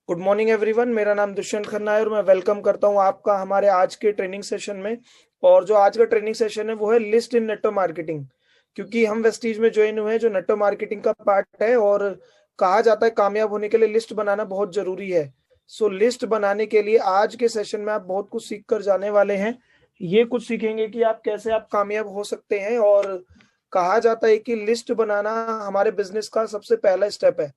Good morning everyone. मेरा नाम दुष्यंत खन्ना है और मैं वेलकम करता हूं आपका हमारे आज के ट्रेनिंग सेशन में। और जो आज का ट्रेनिंग सेशन है वो है लिस्ट इन नेटो मार्केटिंग। क्योंकि हम वेस्टीज में ज्वाइन हुए हैं जो नेटो मार्केटिंग का पार्ट है, और कहा जाता है कामयाब होने के लिए लिस्ट बनाना बहुत जरूरी है। सो लिस्ट बनाने के लिए आज के सेशन में आप बहुत कुछ सीख कर जाने वाले हैं। ये कुछ सीखेंगे कि आप कैसे आप कामयाब हो सकते हैं, और कहा जाता है कि लिस्ट बनाना हमारे बिजनेस का सबसे पहला स्टेप है।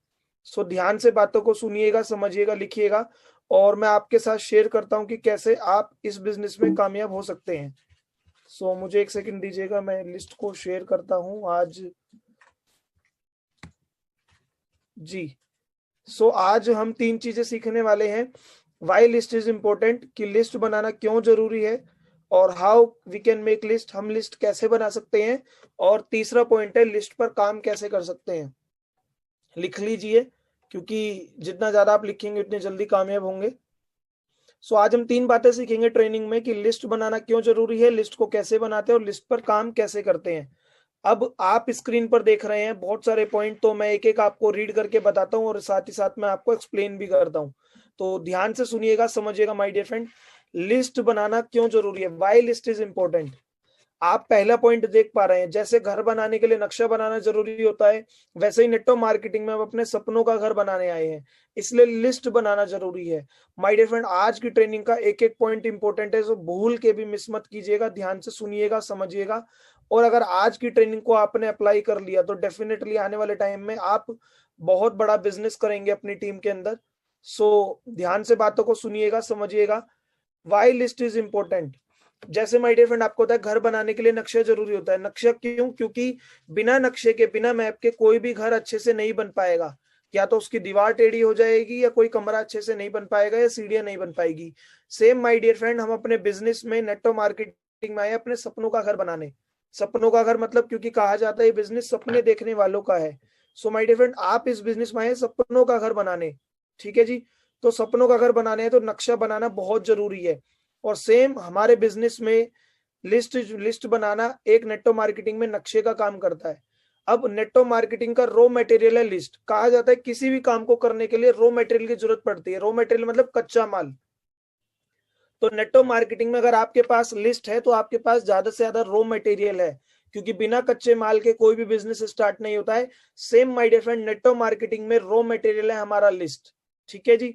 सो ध्यान से बातों को सुनिएगा, समझिएगा, लिखिएगा, और मैं आपके साथ शेयर करता हूं कि कैसे आप इस बिजनेस में कामयाब हो सकते हैं। सो मुझे एक सेकंड दीजिएगा, मैं लिस्ट को शेयर करता हूं आज। जी। सो आज हम तीन चीजें सीखने वाले हैं। वाई लिस्ट इज इम्पोर्टेंट, कि लिस्ट बनाना क्यों जरूरी है, और how we can make list, हम लिस्ट कैसे बना सकते हैं, और तीसरा पॉइंट है लिस्ट पर काम कैसे कर सकते हैं। लिख लीजिए, क्योंकि जितना ज्यादा आप लिखेंगे उतने जल्दी कामयाब होंगे। सो आज हम तीन बातें सीखेंगे ट्रेनिंग में, कि लिस्ट बनाना क्यों जरूरी है, लिस्ट को कैसे बनाते हैं, और लिस्ट पर काम कैसे करते हैं। अब आप स्क्रीन पर देख रहे हैं बहुत सारे पॉइंट, तो मैं एक एक आपको रीड करके बताता हूँ और साथ ही साथ मैं आपको एक्सप्लेन भी करता हूँ। तो ध्यान से सुनिएगा, समझिएगा माय डियर फ्रेंड। लिस्ट बनाना क्यों जरूरी है, वाई लिस्ट इज इंपॉर्टेंट। आप पहला पॉइंट देख पा रहे हैं, जैसे घर बनाने के लिए नक्शा बनाना जरूरी होता है, वैसे ही नेटवर्क मार्केटिंग में हम अपने सपनों का घर बनाने आए हैं, इसलिए लिस्ट बनाना जरूरी है। माय डियर फ्रेंड, आज की ट्रेनिंग का एक एक पॉइंट इंपॉर्टेंट है, सो भूल के भी मिस मत कीजिएगा, ध्यान से सुनिएगा, समझिएगा। और अगर आज की ट्रेनिंग को आपने अप्लाई कर लिया तो डेफिनेटली आने वाले टाइम में आप बहुत बड़ा बिजनेस करेंगे अपनी टीम के अंदर। सो ध्यान से बातों को सुनिएगा, समझिएगा। Why list is important. जैसे माय डियर फ्रेंड, आपको होता है घर बनाने के लिए नक्शा जरूरी होता है। नक्शा क्यों? क्योंकि बिना नक्शे के, बिना मैप के कोई भी घर अच्छे से नहीं बन पाएगा। या तो उसकी दीवार टेढ़ी हो जाएगी, या कोई कमरा अच्छे से नहीं बन पाएगा, या सीढ़ियां नहीं बन पाएगी। सेम माय डियर फ्रेंड, हम अपने बिजनेस में नेटवर्क मार्केटिंग में आए अपने सपनों का घर बनाने। सपनों का घर मतलब, क्योंकि कहा जाता है बिजनेस सपने देखने वालों का है। सो माय डियर फ्रेंड, आप इस बिजनेस में आए सपनों का घर बनाने। ठीक है जी। तो सपनों का घर बनाने है तो नक्शा बनाना बहुत जरूरी है। और सेम हमारे बिजनेस में लिस्ट लिस्ट बनाना एक नेटवर्क मार्केटिंग में नक्शे का काम करता है। अब नेटवर्क मार्केटिंग का रॉ मटेरियल है लिस्ट। कहा जाता है किसी भी काम को करने के लिए रॉ मटेरियल की जरूरत पड़ती है। रॉ मटेरियल मतलब कच्चा माल। तो नेटवर्क मार्केटिंग में अगर आपके पास लिस्ट है तो आपके पास ज्यादा से ज्यादा रॉ मटेरियल है, क्योंकि बिना कच्चे माल के कोई भी बिजनेस स्टार्ट नहीं होता है। Same my dear friend, network marketing में रॉ मटेरियल है हमारा लिस्ट। ठीक है जी।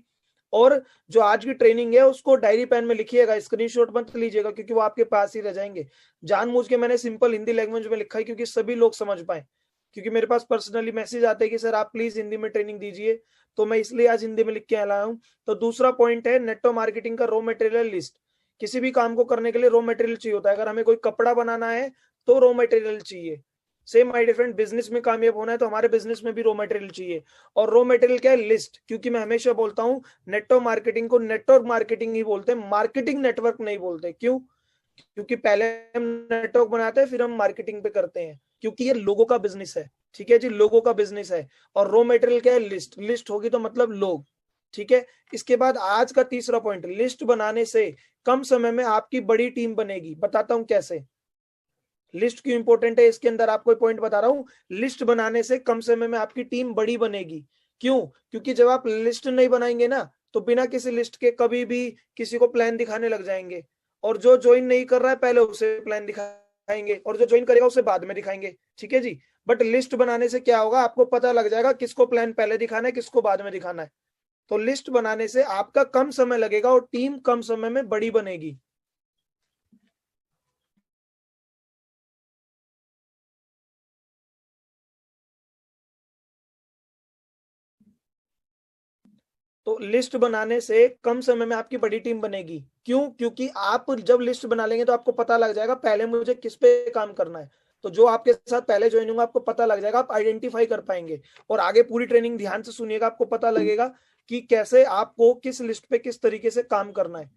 और जो आज की ट्रेनिंग है उसको डायरी पेन में लिखिएगा, स्क्रीनशॉट मत लीजिएगा, क्योंकि वो आपके पास ही रह जाएंगे। जानबूझ के मैंने सिंपल हिंदी लैंग्वेज में लिखा है, क्योंकि सभी लोग समझ पाए। क्योंकि मेरे पास पर्सनली मैसेज आते हैं कि सर आप प्लीज हिंदी में ट्रेनिंग दीजिए, तो मैं इसलिए आज हिंदी में लिख के लाया हूँ। तो दूसरा पॉइंट है नेटवर्क मार्केटिंग का रॉ मटेरियल लिस्ट। किसी भी काम को करने के लिए रॉ मटेरियल चाहिए होता है। अगर हमें कोई कपड़ा बनाना है तो रॉ मटेरियल चाहिए। सेम माय डिफरेंट, बिजनेस में कामयाब होना है तो हमारे बिजनेस में भी रॉ मटेरियल चाहिए। और रॉ मटेरियल क्या है? लिस्ट। क्योंकि मैं हमेशा बोलता हूँ नेटवर्क मार्केटिंग को नेटवर्क मार्केटिंग ही बोलते हैं, मार्केटिंग नेटवर्क नहीं बोलते। क्यों? क्योंकि पहले हम नेटवर्क बनाते हैं फिर हम मार्केटिंग पे करते हैं, क्योंकि ये लोगों का बिजनेस है। ठीक है जी, लोगों का बिजनेस है। और रॉ मटेरियल क्या है? लिस्ट। लिस्ट होगी तो मतलब लोग। ठीक है। इसके बाद आज का तीसरा पॉइंट, लिस्ट बनाने से कम समय में आपकी बड़ी टीम बनेगी। बताता हूं कैसे। लिस्ट क्यों इंपॉर्टेंट है, इसके अंदर आपको पॉइंट बता रहा हूं। लिस्ट बनाने से कम समय में आपकी टीम बड़ी बनेगी। क्यों? क्योंकि जब आप लिस्ट नहीं बनाएंगे ना, तो बिना किसी लिस्ट के कभी भी किसी को प्लान दिखाने लग जाएंगे। और जो ज्वाइन नहीं कर रहा है पहले उसे प्लान दिखाएंगे, और जो ज्वाइन करेगा उसे बाद में दिखाएंगे। ठीक है जी। बट लिस्ट बनाने से क्या होगा, आपको पता लग जाएगा किसको प्लान पहले दिखाना है, किसको बाद में दिखाना है। तो लिस्ट बनाने से आपका कम समय लगेगा और टीम कम समय में बड़ी बनेगी। तो लिस्ट बनाने से कम समय में आपकी बड़ी टीम बनेगी। क्यों? क्योंकि आप जब लिस्ट बना लेंगे तो आपको पता लग जाएगा पहले मुझे किस पे काम करना है। तो जो आपके साथ पहले ज्वाइन होंगे आपको पता लग जाएगा, आप आइडेंटिफाई कर पाएंगे। और आगे पूरी ट्रेनिंग ध्यान से सुनिएगा, आपको पता लगेगा कि कैसे आपको किस लिस्ट पे किस तरीके से काम करना है।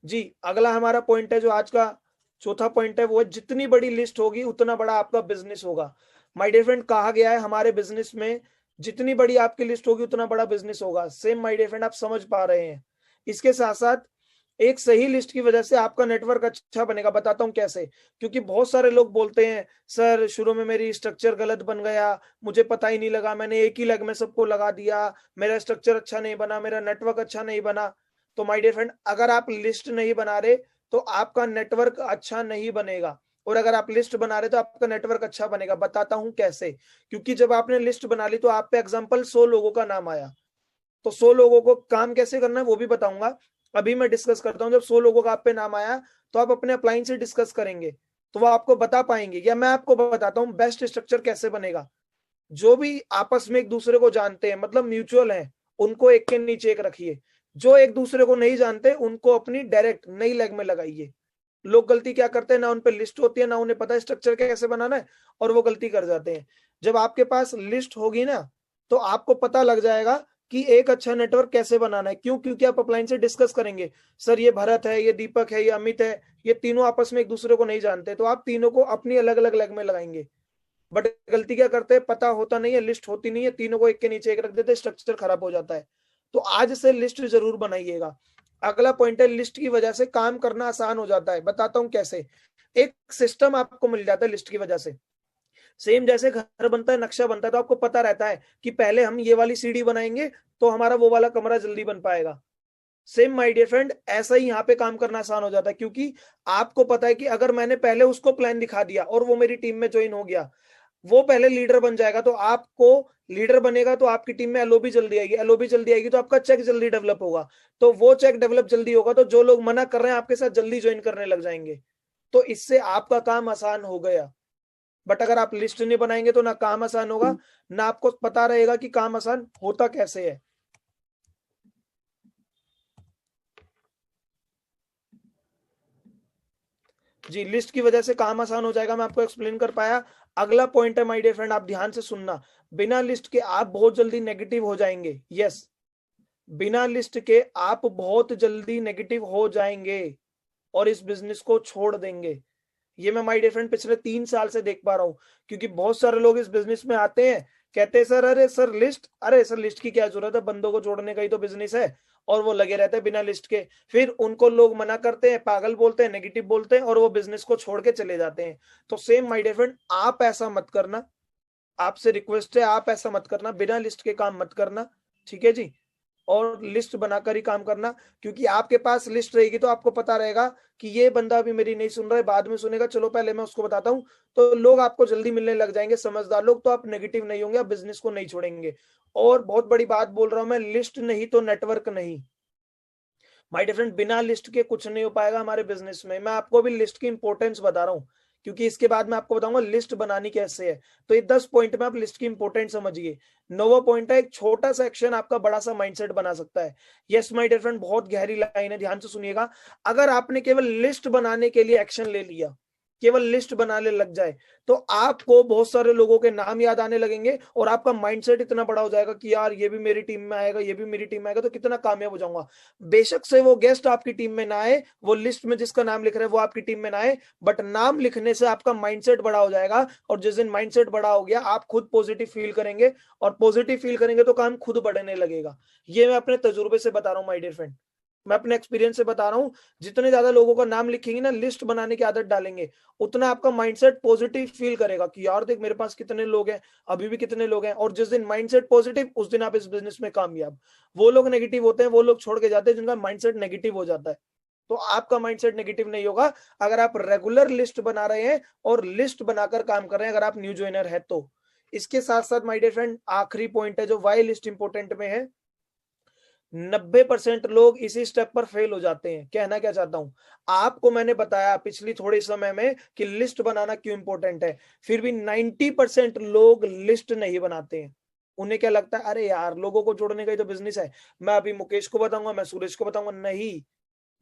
जी। अगला हमारा पॉइंट है जो आज का चौथा पॉइंट है, वो है जितनी बड़ी लिस्ट होगी उतना बड़ा आपका बिजनेस होगा। माय डियर फ्रेंड, कहा गया है हमारे बिजनेस में जितनी बड़ी आपकी लिस्ट होगी उतना बड़ा बिजनेस होगा। सेम माय डियर फ्रेंड, आप समझ पा रहे हैं। इसके साथ साथ एक सही लिस्ट की वजह से आपका नेटवर्क अच्छा बनेगा। बताता हूं कैसे। क्योंकि बहुत सारे लोग बोलते हैं सर शुरू में मेरी स्ट्रक्चर गलत बन गया, मुझे पता ही नहीं लगा, मैंने एक ही लेग में सबको लगा दिया, मेरा स्ट्रक्चर अच्छा नहीं बना, मेरा नेटवर्क अच्छा नहीं बना। तो माय डियर फ्रेंड, अगर आप लिस्ट नहीं बना रहे तो आपका नेटवर्क अच्छा नहीं बनेगा, और अगर आप लिस्ट बना रहे तो आपका नेटवर्क अच्छा बनेगा। बताता हूं कैसे। क्योंकि जब आपने लिस्ट बना ली तो आप पे एग्जांपल 100 लोगों का नाम आया, तो 100 लोगों को काम कैसे करना है वो भी बताऊंगा। अभी मैं डिस्कस करता हूं, जब 100 लोगों का आप पे नाम आया तो आप अपने अपलाइन से डिस्कस करेंगे, तो वो आपको बता पाएंगे, या मैं आपको बताता हूं बेस्ट स्ट्रक्चर कैसे बनेगा। जो भी आपस में एक दूसरे को जानते हैं, मतलब म्यूचुअल है, उनको एक के नीचे एक रखिए। जो एक दूसरे को नहीं जानते उनको अपनी डायरेक्ट नई लेग में लगाइए। लोग गलती क्या करते हैं, ना उन पे लिस्ट होती है, ना उन्हें पता है स्ट्रक्चर कैसे बनाना है, और वो गलती कर जाते हैं। जब आपके पास लिस्ट होगी ना, तो आपको पता लग जाएगा कि एक अच्छा नेटवर्क कैसे बनाना है। क्यों? क्योंकि आप अपलाइन से डिस्कस करेंगे, सर ये भरत है, ये दीपक है, ये अमित है, ये तीनों आपस में एक दूसरे को नहीं जानते, तो आप तीनों को अपनी अलग अलग लेग में लगाएंगे। बट गलती क्या करते हैं, पता होता नहीं है, लिस्ट होती नहीं है, तीनों को एक के नीचे एक रख देते, स्ट्रक्चर खराब हो जाता है। तो आज से लिस्ट जरूर बनाइएगा। अगला पॉइंट है, लिस्ट की वजह से काम करना आसान हो जाता है। बताता हूं कैसे। एक सिस्टम आपको मिल जाता है लिस्ट की वजह से। सेम जैसे घर बनता है, नक्शा बनता है, तो आपको पता रहता है कि पहले हम ये वाली सीढ़ी बनाएंगे तो हमारा वो वाला कमरा जल्दी बन पाएगा। सेम माय डियर फ्रेंड, ऐसा ही यहाँ पे काम करना आसान हो जाता है, क्योंकि आपको पता है कि अगर मैंने पहले उसको प्लान दिखा दिया और वो मेरी टीम में ज्वाइन हो गया, वो पहले लीडर बन जाएगा, तो आपको लीडर बनेगा तो आपकी टीम में एलओबी जल्दी आएगी, एलओबी जल्दी आएगी तो आपका चेक जल्दी डेवलप होगा, तो वो चेक डेवलप जल्दी होगा तो जो लोग मना कर रहे हैं आपके साथ जल्दी ज्वाइन करने लग जाएंगे। तो इससे आपका काम आसान हो गया। बट अगर आप लिस्ट नहीं बनाएंगे तो ना काम आसान होगा, ना आपको पता रहेगा कि काम आसान होता कैसे है। जी, लिस्ट की वजह से काम आसान हो जाएगा, मैं आपको एक्सप्लेन कर पाया। अगला पॉइंट है माय डियर फ्रेंड, आप ध्यान से सुनना। बिना लिस्ट के आप बहुत जल्दी नेगेटिव हो जाएंगे। यस, बिना लिस्ट के आप बहुत जल्दी नेगेटिव हो जाएंगे और इस बिजनेस को छोड़ देंगे। ये मैं माय डियर फ्रेंड पिछले 3 साल से देख पा रहा हूं। क्योंकि बहुत सारे लोग इस बिजनेस में आते हैं, कहते हैं सर, अरे सर लिस्ट, अरे सर लिस्ट की क्या जरूरत है, बंदों को जोड़ने का ही तो बिजनेस है, और वो लगे रहते हैं बिना लिस्ट के। फिर उनको लोग मना करते हैं, पागल बोलते हैं, नेगेटिव बोलते हैं, और वो बिजनेस को छोड़ के चले जाते हैं। तो सेम माय डियर फ्रेंड, आप ऐसा मत करना। आपसे रिक्वेस्ट है, आप ऐसा मत करना, बिना लिस्ट के काम मत करना। ठीक है जी। और लिस्ट बनाकर ही काम करना। क्योंकि आपके पास लिस्ट रहेगी तो आपको पता रहेगा कि ये बंदा अभी मेरी नहीं सुन रहा है, बाद में सुनेगा, चलो पहले मैं उसको बताता हूं। तो लोग आपको जल्दी मिलने लग जाएंगे, समझदार लोग, तो आप नेगेटिव नहीं होंगे, आप बिजनेस को नहीं छोड़ेंगे। और बहुत बड़ी बात बोल रहा हूं मैं, लिस्ट नहीं तो नेटवर्क नहीं। माय डिफरेंट, बिना लिस्ट के कुछ नहीं हो पाएगा हमारे बिजनेस में। मैं आपको अभी लिस्ट की इंपॉर्टेंस बता रहा हूँ, क्योंकि इसके बाद मैं आपको बताऊंगा लिस्ट बनानी कैसे है। तो ये 10 पॉइंट में आप लिस्ट की इंपॉर्टेंस समझिए। 9वां पॉइंट है, एक छोटा सा एक्शन आपका बड़ा सा माइंडसेट बना सकता है। यस माय डियर फ्रेंड, बहुत गहरी लाइन है, ध्यान से सुनिएगा। अगर आपने केवल लिस्ट बनाने के लिए एक्शन ले लिया, केवल लिस्ट बनाने लग जाए, तो आपको बहुत सारे लोगों के नाम याद आने लगेंगे और आपका माइंडसेट इतना बड़ा हो जाएगा कि यार ये भी मेरी टीम में आएगा, ये भी मेरी टीम में आएगा, तो कितना कामयाब हो जाऊंगा। बेशक से वो गेस्ट आपकी टीम में ना आए, वो लिस्ट में जिसका नाम लिख रहे हैं वो आपकी टीम में ना आए, बट नाम लिखने से आपका माइंडसेट बड़ा हो जाएगा। और जिस दिन माइंडसेट बड़ा हो गया, आप खुद पॉजिटिव फील करेंगे, और पॉजिटिव फील करेंगे तो काम खुद बढ़ने लगेगा। ये मैं अपने तजुर्बे से बता रहा हूँ माय डियर फ्रेंड, मैं अपने एक्सपीरियंस से बता रहा हूँ। जितने ज्यादा लोगों का नाम लिखेंगे ना, लिस्ट बनाने की आदत डालेंगे, उतना आपका माइंडसेट पॉजिटिव फील करेगा कि यार देख मेरे पास कितने लोग हैं, अभी भी कितने लोग हैं। और जिस दिन माइंडसेट पॉजिटिव, उस दिन आप इस बिजनेस में कामयाब। वो लोग नेगेटिव होते हैं, वो लोग छोड़ के जाते हैं जिनका माइंडसेट नेगेटिव हो जाता है। तो आपका माइंडसेट नेगेटिव नहीं होगा अगर आप रेगुलर लिस्ट बना रहे हैं और लिस्ट बनाकर काम कर रहे हैं, अगर आप न्यू ज्वाइनर है तो। इसके साथ साथ माय डियर फ्रेंड, आखिरी पॉइंट है जो वाई लिस्ट इंपोर्टेंट में है। 90% लोग इसी स्टेप पर फेल हो जाते हैं। कहना क्या चाहता हूं, आपको मैंने बताया पिछली थोड़े समय में कि लिस्ट बनाना क्यों इंपॉर्टेंट है, फिर भी 90% लोग लिस्ट नहीं बनाते हैं। उन्हें क्या लगता है, अरे यार लोगों को जोड़ने का ही तो बिजनेस है, मैं अभी मुकेश को बताऊंगा, मैं सूरज को बताऊंगा। नहीं,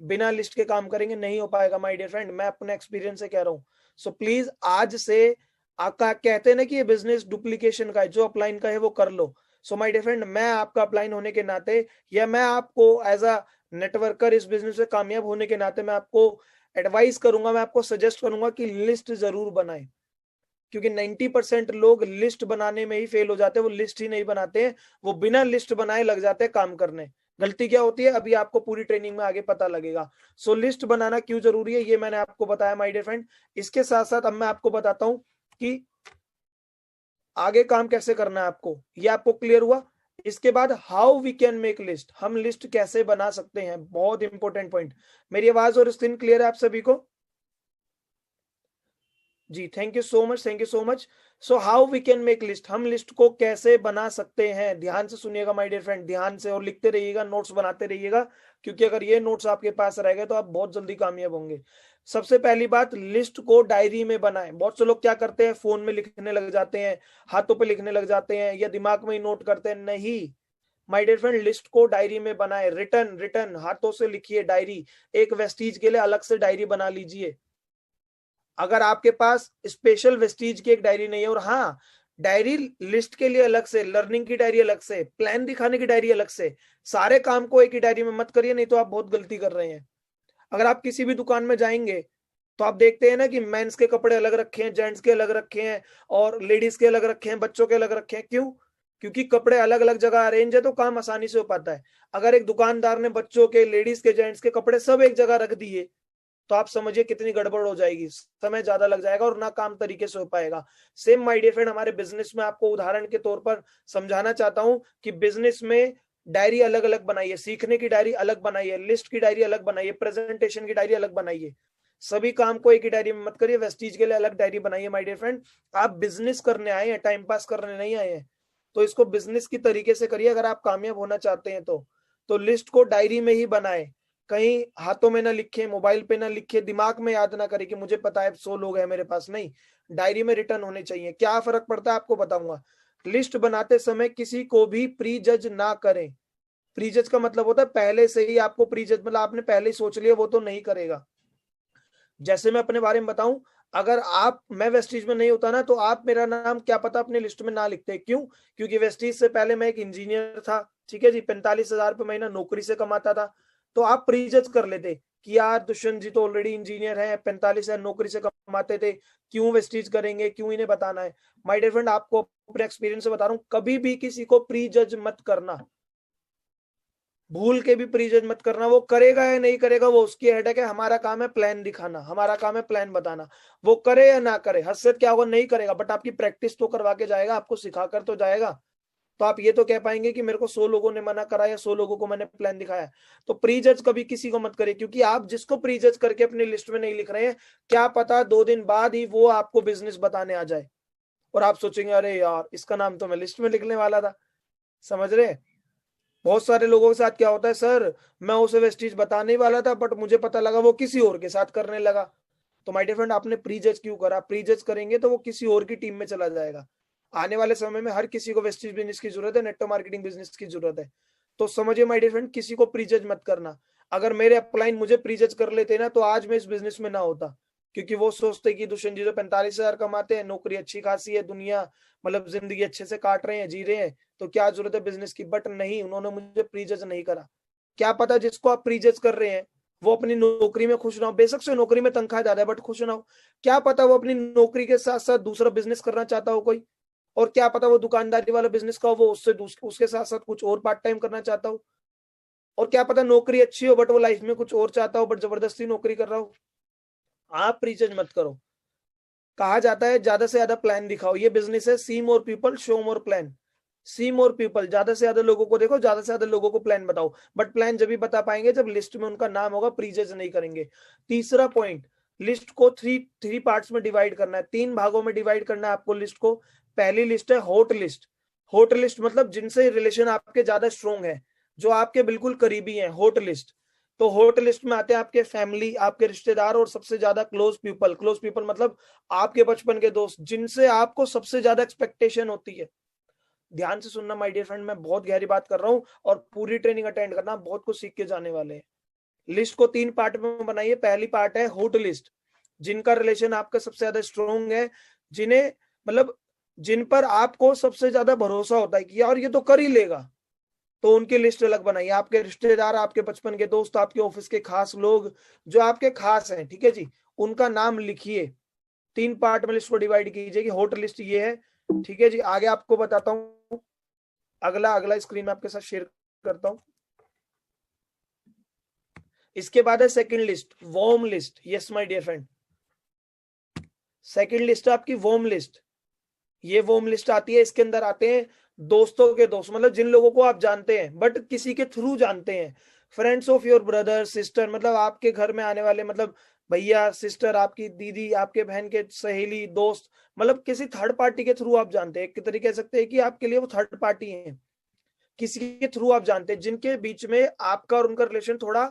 बिना लिस्ट के काम करेंगे नहीं हो पाएगा माय डियर फ्रेंड, मैं अपने एक्सपीरियंस से कह रहा हूं। सो प्लीज आज से, आका कहते हैं ना कि ये बिजनेस डुप्लीकेशन का है, जो अपलाइन का है वो कर लो। सो माय डियर फ्रेंड, मैं आपका अपलाइन होने के नाते, या मैं आपको एज अ नेटवर्कर इस बिजनेस में कामयाब होने के नाते, मैं आपको एडवाइस करूंगा, मैं आपको सजेस्ट करूंगा कि लिस्ट जरूर बनाएं। क्योंकि 90% लोग लिस्ट बनाने में ही फेल हो जाते हैं, वो लिस्ट ही नहीं बनाते हैं, वो बिना लिस्ट बनाए लग जाते हैं काम करने। गलती क्या होती है अभी आपको पूरी ट्रेनिंग में आगे पता लगेगा। सो लिस्ट बनाना क्यों जरूरी है ये मैंने आपको बताया माय डियर फ्रेंड। इसके साथ साथ अब मैं आपको बताता हूं कि आगे काम कैसे करना है आपको, ये आपको क्लियर हुआ। इसके बाद how we can make list, हम लिस्ट कैसे बना सकते हैं, बहुत इंपॉर्टेंट पॉइंट। मेरी आवाज और स्क्रीन क्लियर है आप सभी को? जी thank you so much, thank you so much. So how we can make list, हम लिस्ट को कैसे बना सकते हैं, ध्यान से सुनिएगा माय डियर फ्रेंड, ध्यान से, और लिखते रहिएगा, नोट्स बनाते रहिएगा, क्योंकि अगर ये नोट्स आपके पास रहेगा तो आप बहुत जल्दी कामयाब होंगे। सबसे पहली बात, लिस्ट को डायरी में बनाएं। बहुत से लोग क्या करते हैं, फोन में लिखने लग जाते हैं, हाथों पे लिखने लग जाते हैं, या दिमाग में ही नोट करते हैं। नहीं माय डियर फ्रेंड, लिस्ट को डायरी में बनाए, रिटर्न रिटर्न हाथों से लिखिए डायरी। एक वेस्टीज के लिए अलग से डायरी बना लीजिए। अगर आपके पास स्पेशल वेस्टीज की एक डायरी नहीं है, और हाँ डायरी लिस्ट के लिए अलग से, लर्निंग की डायरी अलग से, प्लान दिखाने की डायरी अलग से, सारे काम को एक ही डायरी में मत करिए, नहीं तो आप बहुत गलती कर रहे हैं। अगर आप किसी भी दुकान में जाएंगे तो आप देखते हैं ना कि मेंस के कपड़े अलग रखे हैं, जेंट्स के अलग रखे हैं, और लेडीज के अलग रखे हैं, बच्चों के अलग रखे हैं। क्यों? क्योंकि कपड़े अलग अलग जगह अरेंज है तो काम आसानी से हो पाता है। अगर एक दुकानदार ने बच्चों के, लेडीज के, जेंट्स के कपड़े सब एक जगह रख दिए तो आप समझिए कितनी गड़बड़ हो जाएगी, समय ज्यादा लग जाएगा और ना काम तरीके से हो पाएगा। सेम माय डियर फ्रेंड, हमारे बिजनेस में आपको उदाहरण के तौर पर समझाना चाहता हूं कि बिजनेस में डायरी अलग अलग बनाइए, सीखने की डायरी अलग बनाइए, लिस्ट की डायरी अलग बनाइए, प्रेजेंटेशन की डायरी अलग बनाइए। सभी काम को एक ही डायरी में मत करिए, वेस्टीज के लिए अलग डायरी बनाइए माय डियर फ्रेंड। आप बिजनेस करने आए हैं, टाइम पास करने नहीं आए हैं, तो इसको बिजनेस की तरीके से करिए अगर आप कामयाब होना चाहते हैं तो लिस्ट को डायरी में ही बनाए, कहीं हाथों में ना लिखे, मोबाइल पे ना लिखे, दिमाग में याद ना करे कि मुझे पता है 100 लोग हैं मेरे पास, नहीं, डायरी में रिटर्न होने चाहिए। क्या फर्क पड़ता है आपको बताऊंगा। लिस्ट बनाते समय किसी को भी प्री जज ना करें। प्री जज का मतलब होता है पहले से ही आपको प्री जज, मतलब आपने पहले ही सोच लिया, वो तो नहीं करेगा। जैसे मैं अपने बारे में बताऊं, अगर आप, मैं वेस्टीज में नहीं होता ना तो आप मेरा नाम क्या पता अपनी लिस्ट में ना लिखते। क्यों? क्योंकि वेस्टीज से पहले मैं एक इंजीनियर था, ठीक है जी, 45,000 रुपये महीना नौकरी से कमाता था। तो आप प्रीजज कर लेते कि यार दुष्यंत जी तो ऑलरेडी इंजीनियर है, 45,000 नौकरी से कमाते थे, क्यों वेस्टीज करेंगे, क्यों इन्हें बताना है। माय डियर फ्रेंड, आपको अपने एक्सपीरियंस से बता रहा हूं, कभी भी किसी को प्री जज मत करना, भूल के भी प्रीजज मत करना। वो करेगा या नहीं करेगा वो उसकी हेडेक है, हमारा काम है प्लान दिखाना, हमारा काम है प्लान बताना। वो करे या ना करे, हद से क्या होगा, नहीं करेगा, बट आपकी प्रैक्टिस तो करवा के जाएगा, आपको सिखा कर तो जाएगा। तो आप ये तो कह पाएंगे कि मेरे को 100 लोगों ने मना करा या 100 लोगों को मैंने प्लान दिखाया। तो प्री जज कभी किसी को मत करे, क्योंकि आप जिसको प्री जज करके अपनी लिस्ट में नहीं लिख रहे हैं, क्या पता 2 दिन बाद ही वो आपको बिजनेस बताने आ जाए और आप सोचेंगे अरे यार इसका नाम तो मैं लिस्ट में लिखने वाला था। समझ रहे? बहुत सारे लोगों के साथ क्या होता है, सर मैं उसे वेस्टीज बताने ही वाला था बट मुझे पता लगा वो किसी और के साथ करने लगा। तो माय डियर फ्रेंड, आपने प्री जज क्यों करा? प्री जज करेंगे तो वो किसी और की टीम में चला जाएगा। आने वाले समय में हर किसी को वेस्टीज बिजनेस की जरूरत है, नेटवर्क मार्केटिंग बिजनेस की जरूरत है। तो समझिए माय डियर फ्रेंड, किसी को प्री जज मत करना। अगर मेरे अपलाइन मुझे प्री जज कर लेते ना तो आज मैं इस बिजनेस में ना होता, क्योंकि वो सोचते कि दुष्यंत जी तो 45,000 कमाते हैं, नौकरी अच्छी खासी है, दुनिया मतलब जिंदगी अच्छे से काट रहे हैं, जी रहे हैं, तो क्या जरूरत है बिजनेस की। बट नहीं, उन्होंने मुझे प्रीजज नहीं करा। क्या पता जिसको आप प्रीजज कर रहे हैं वो अपनी नौकरी में खुश ना हो, बेशक से नौकरी में तनख्वाह ज्यादा है बट खुश ना हो। क्या पता वो अपनी नौकरी के साथ साथ दूसरा बिजनेस करना चाहता हो कोई, और क्या पता वो दुकानदारी वाला बिजनेस का वो उससे उसके साथ साथ कुछ और पार्ट टाइम करना चाहता हो। और क्या पता नौकरी अच्छी हो बट वो लाइफ में कुछ और चाहता हो, बट जबरदस्ती नौकरी कर रहा हो। आप प्रीजज मत करो। कहा जाता है ज्यादा से ज्यादा प्लान दिखाओ, ये बिजनेस है, see more people show more plan. See more people, ज्यादा से ज्यादा लोगों को देखो, ज्यादा से ज्यादा लोगों को प्लान बताओ, बट प्लान जब भी बता पाएंगे जब लिस्ट में उनका नाम होगा, प्रीजज नहीं करेंगे। तीसरा पॉइंट, लिस्ट को थ्री थ्री पार्ट्स में डिवाइड करना है, 3 भागों में डिवाइड करना है आपको लिस्ट को। पहली लिस्ट है हॉट लिस्ट। हॉट लिस्ट मतलब जिनसे रिलेशन आपके ज्यादा स्ट्रोंग है, जो आपके बिल्कुल करीबी हैं, हॉट लिस्ट। तो हॉट लिस्ट में आते हैं आपके फैमिली, आपके रिश्तेदार, और सबसे ज्यादा क्लोज पीपल। क्लोज पीपल मतलब आपके बचपन के दोस्त, जिनसे आपको सबसे ज्यादा एक्सपेक्टेशन होती है। ध्यान से सुनना माय डियर फ्रेंड, मैं बहुत गहरी बात कर रहा हूँ, और पूरी ट्रेनिंग अटेंड करना, बहुत कुछ सीख के जाने वाले हैं। लिस्ट को 3 पार्ट में बनाइए। पहली पार्ट है हॉट लिस्ट, जिनका रिलेशन आपका सबसे ज्यादा स्ट्रोंग है, जिन्हें मतलब जिन पर आपको सबसे ज्यादा भरोसा होता है कि यार ये तो कर ही लेगा, तो उनकी लिस्ट अलग बनाइए। आपके रिश्तेदार, आपके बचपन के दोस्त, आपके ऑफिस के खास लोग जो आपके खास हैं, ठीक है जी, उनका नाम लिखिए। 3 पार्ट में लिस्ट को डिवाइड कीजिए कि हॉट लिस्ट ये है, ठीक है जी। आगे आपको बताता हूँ, अगला अगला स्क्रीन में आपके साथ शेयर करता हूँ। इसके बाद है second list, warm list. Yes my dear friend, second list है आपकी वॉर्म लिस्ट। ये वॉर्म लिस्ट आती है, इसके अंदर आते हैं दोस्तों के दोस्त, मतलब जिन लोगों को आप जानते हैं बट किसी के थ्रू जानते हैं। Friends of your brother sister, मतलब आपके घर में आने वाले, मतलब भैया सिस्टर, आपकी दीदी, आपके बहन के सहेली दोस्त, मतलब किसी थर्ड पार्टी के थ्रू आप जानते हैं। एक तरीके कह सकते हैं कि आपके लिए वो थर्ड पार्टी है, किसी के थ्रू आप जानते हैं, जिनके बीच में आपका और उनका रिलेशन थोड़ा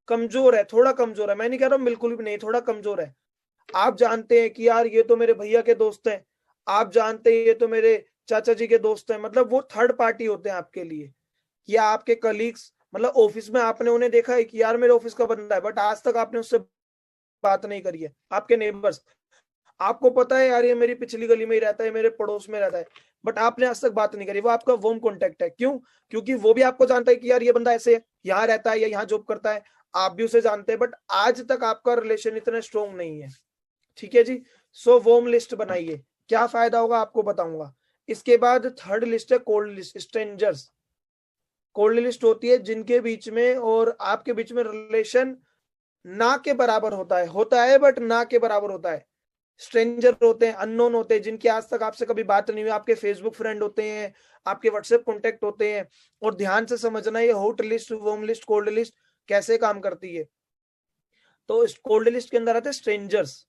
कमजोर है। थोड़ा कमजोर है, मैं नहीं कह रहा हूं बिल्कुल भी नहीं, थोड़ा कमजोर है। आप जानते हैं कि यार ये तो मेरे भैया के दोस्त हैं, आप जानते हैं ये तो मेरे चाचा जी के दोस्त हैं, मतलब वो थर्ड पार्टी होते हैं आपके लिए। या आपके कलीग्स, मतलब ऑफिस में आपने उन्हें देखा है कि यार मेरे ऑफिस का बंदा है, बट आज तक आपने उससे बात नहीं करी है। आपके नेबर्स, आपको पता है यार ये मेरी पिछली गली में ही रहता है, मेरे पड़ोस में रहता है, बट आपने आज तक बात नहीं करी। वो आपका वोम कॉन्टेक्ट है। क्यों? क्योंकि वो भी आपको जानता है कि यार ये बंदा ऐसे है, यहाँ रहता है या यहाँ जॉब करता है, आप भी उसे जानते हैं, बट आज तक आपका रिलेशन इतना स्ट्रोंग नहीं है। ठीक है जी। सो वोम लिस्ट बनाइए, क्या फायदा होगा आपको बताऊंगा। इसके बाद थर्ड लिस्ट है cold list, strangers. Cold list होती है जिनके बीच में और आपके बीच में रिलेशन ना के बराबर होता है बट ना के बराबर होता है। स्ट्रेंजर होते हैं, अननोन होते हैं, जिनकी आज तक आपसे कभी बात नहीं हुई, आपके फेसबुक फ्रेंड होते हैं, आपके व्हाट्सएप कॉन्टेक्ट होते हैं। और ध्यान से समझना ये hot list, warm list, cold list कैसे काम करती है। तो इस कोल्ड लिस्ट के अंदर आते हैं स्ट्रेंजर्स,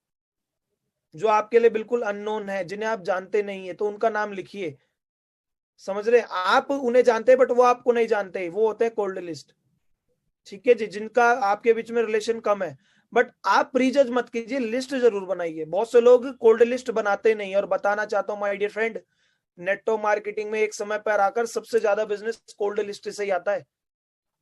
जो आपके लिए बिल्कुल अननोन है, जिन्हें आप जानते नहीं है, तो उनका नाम लिखिए। समझ रहे हैं? आप उन्हें जानते हैं बट वो आपको नहीं जानते, वो होते हैं कोल्ड लिस्ट। ठीक है जी, जिनका आपके बीच में रिलेशन कम है। बट आप प्रीजज मत कीजिए, लिस्ट जरूर बनाइए। बहुत से लोग कोल्ड लिस्ट बनाते नहीं, और बताना चाहता हूं my dear friend, network marketing में एक समय पर आकर सबसे ज्यादा बिजनेस कोल्ड लिस्ट से ही आता है।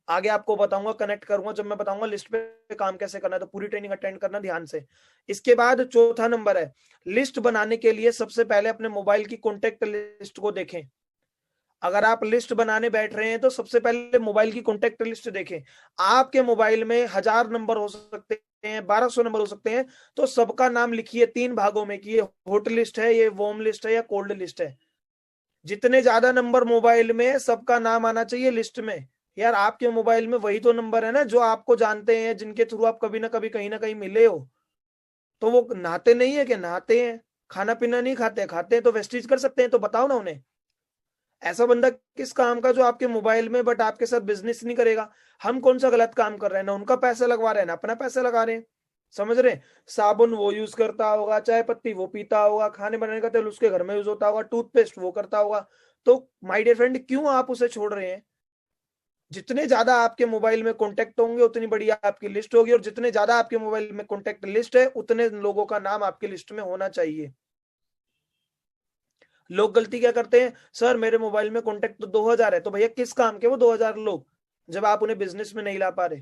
आगे आपको बताऊंगा, कनेक्ट करूंगा जब मैं बताऊंगा लिस्ट पे काम कैसे करना है, तो पूरी ट्रेनिंग अटेंड करना ध्यान से। इसके बाद चौथा नंबर है, लिस्ट बनाने के लिए सबसे पहले अपने मोबाइल की कॉन्टेक्ट लिस्ट को देखें। अगर आप लिस्ट बनाने बैठ रहे हैं तो सबसे पहले मोबाइल की कॉन्टेक्ट लिस्ट देखें। आपके मोबाइल में 1000 नंबर हो सकते हैं, 1200 नंबर हो सकते हैं, तो सबका नाम लिखिए 3 भागों में कि ये हॉट लिस्ट है, ये वॉर्म लिस्ट है, या कोल्ड लिस्ट है। जितने ज्यादा नंबर मोबाइल में, सबका नाम आना चाहिए लिस्ट में। यार आपके मोबाइल में वही तो नंबर है ना जो आपको जानते हैं, जिनके थ्रू आप कभी ना कभी कहीं ना कहीं मिले हो। तो वो नहाते नहीं है, कि नहाते हैं, खाना पीना नहीं खाते, खाते हैं तो वेस्टेज कर सकते हैं, तो बताओ ना उन्हें। ऐसा बंदा किस काम का जो आपके मोबाइल में बट आपके साथ बिजनेस नहीं करेगा। हम कौन सा गलत काम कर रहे हैं? ना उनका पैसा लगवा रहे हैं ना अपना पैसा लगा रहे हैं। समझ रहे हैं? साबुन वो यूज करता होगा, चाय पत्ती वो पीता होगा, खाने बनाने का तेल उसके घर में यूज होता होगा, टूथपेस्ट वो करता होगा। तो माय डियर फ्रेंड, क्यों आप उसे छोड़ रहे हैं? जितने ज्यादा आपके मोबाइल में कॉन्टेक्ट होंगे उतनी बड़ी आपकी लिस्ट होगी, और जितने ज्यादा आपके मोबाइल में कॉन्टेक्ट लिस्ट है उतने लोगों का नाम आपकी लिस्ट में होना चाहिए। लोग गलती क्या करते हैं, सर मेरे मोबाइल में कॉन्टेक्ट तो 2000 है, तो भैया किस काम के वो 2000 लोग, जब आप उन्हें बिजनेस में नहीं ला पा रहे।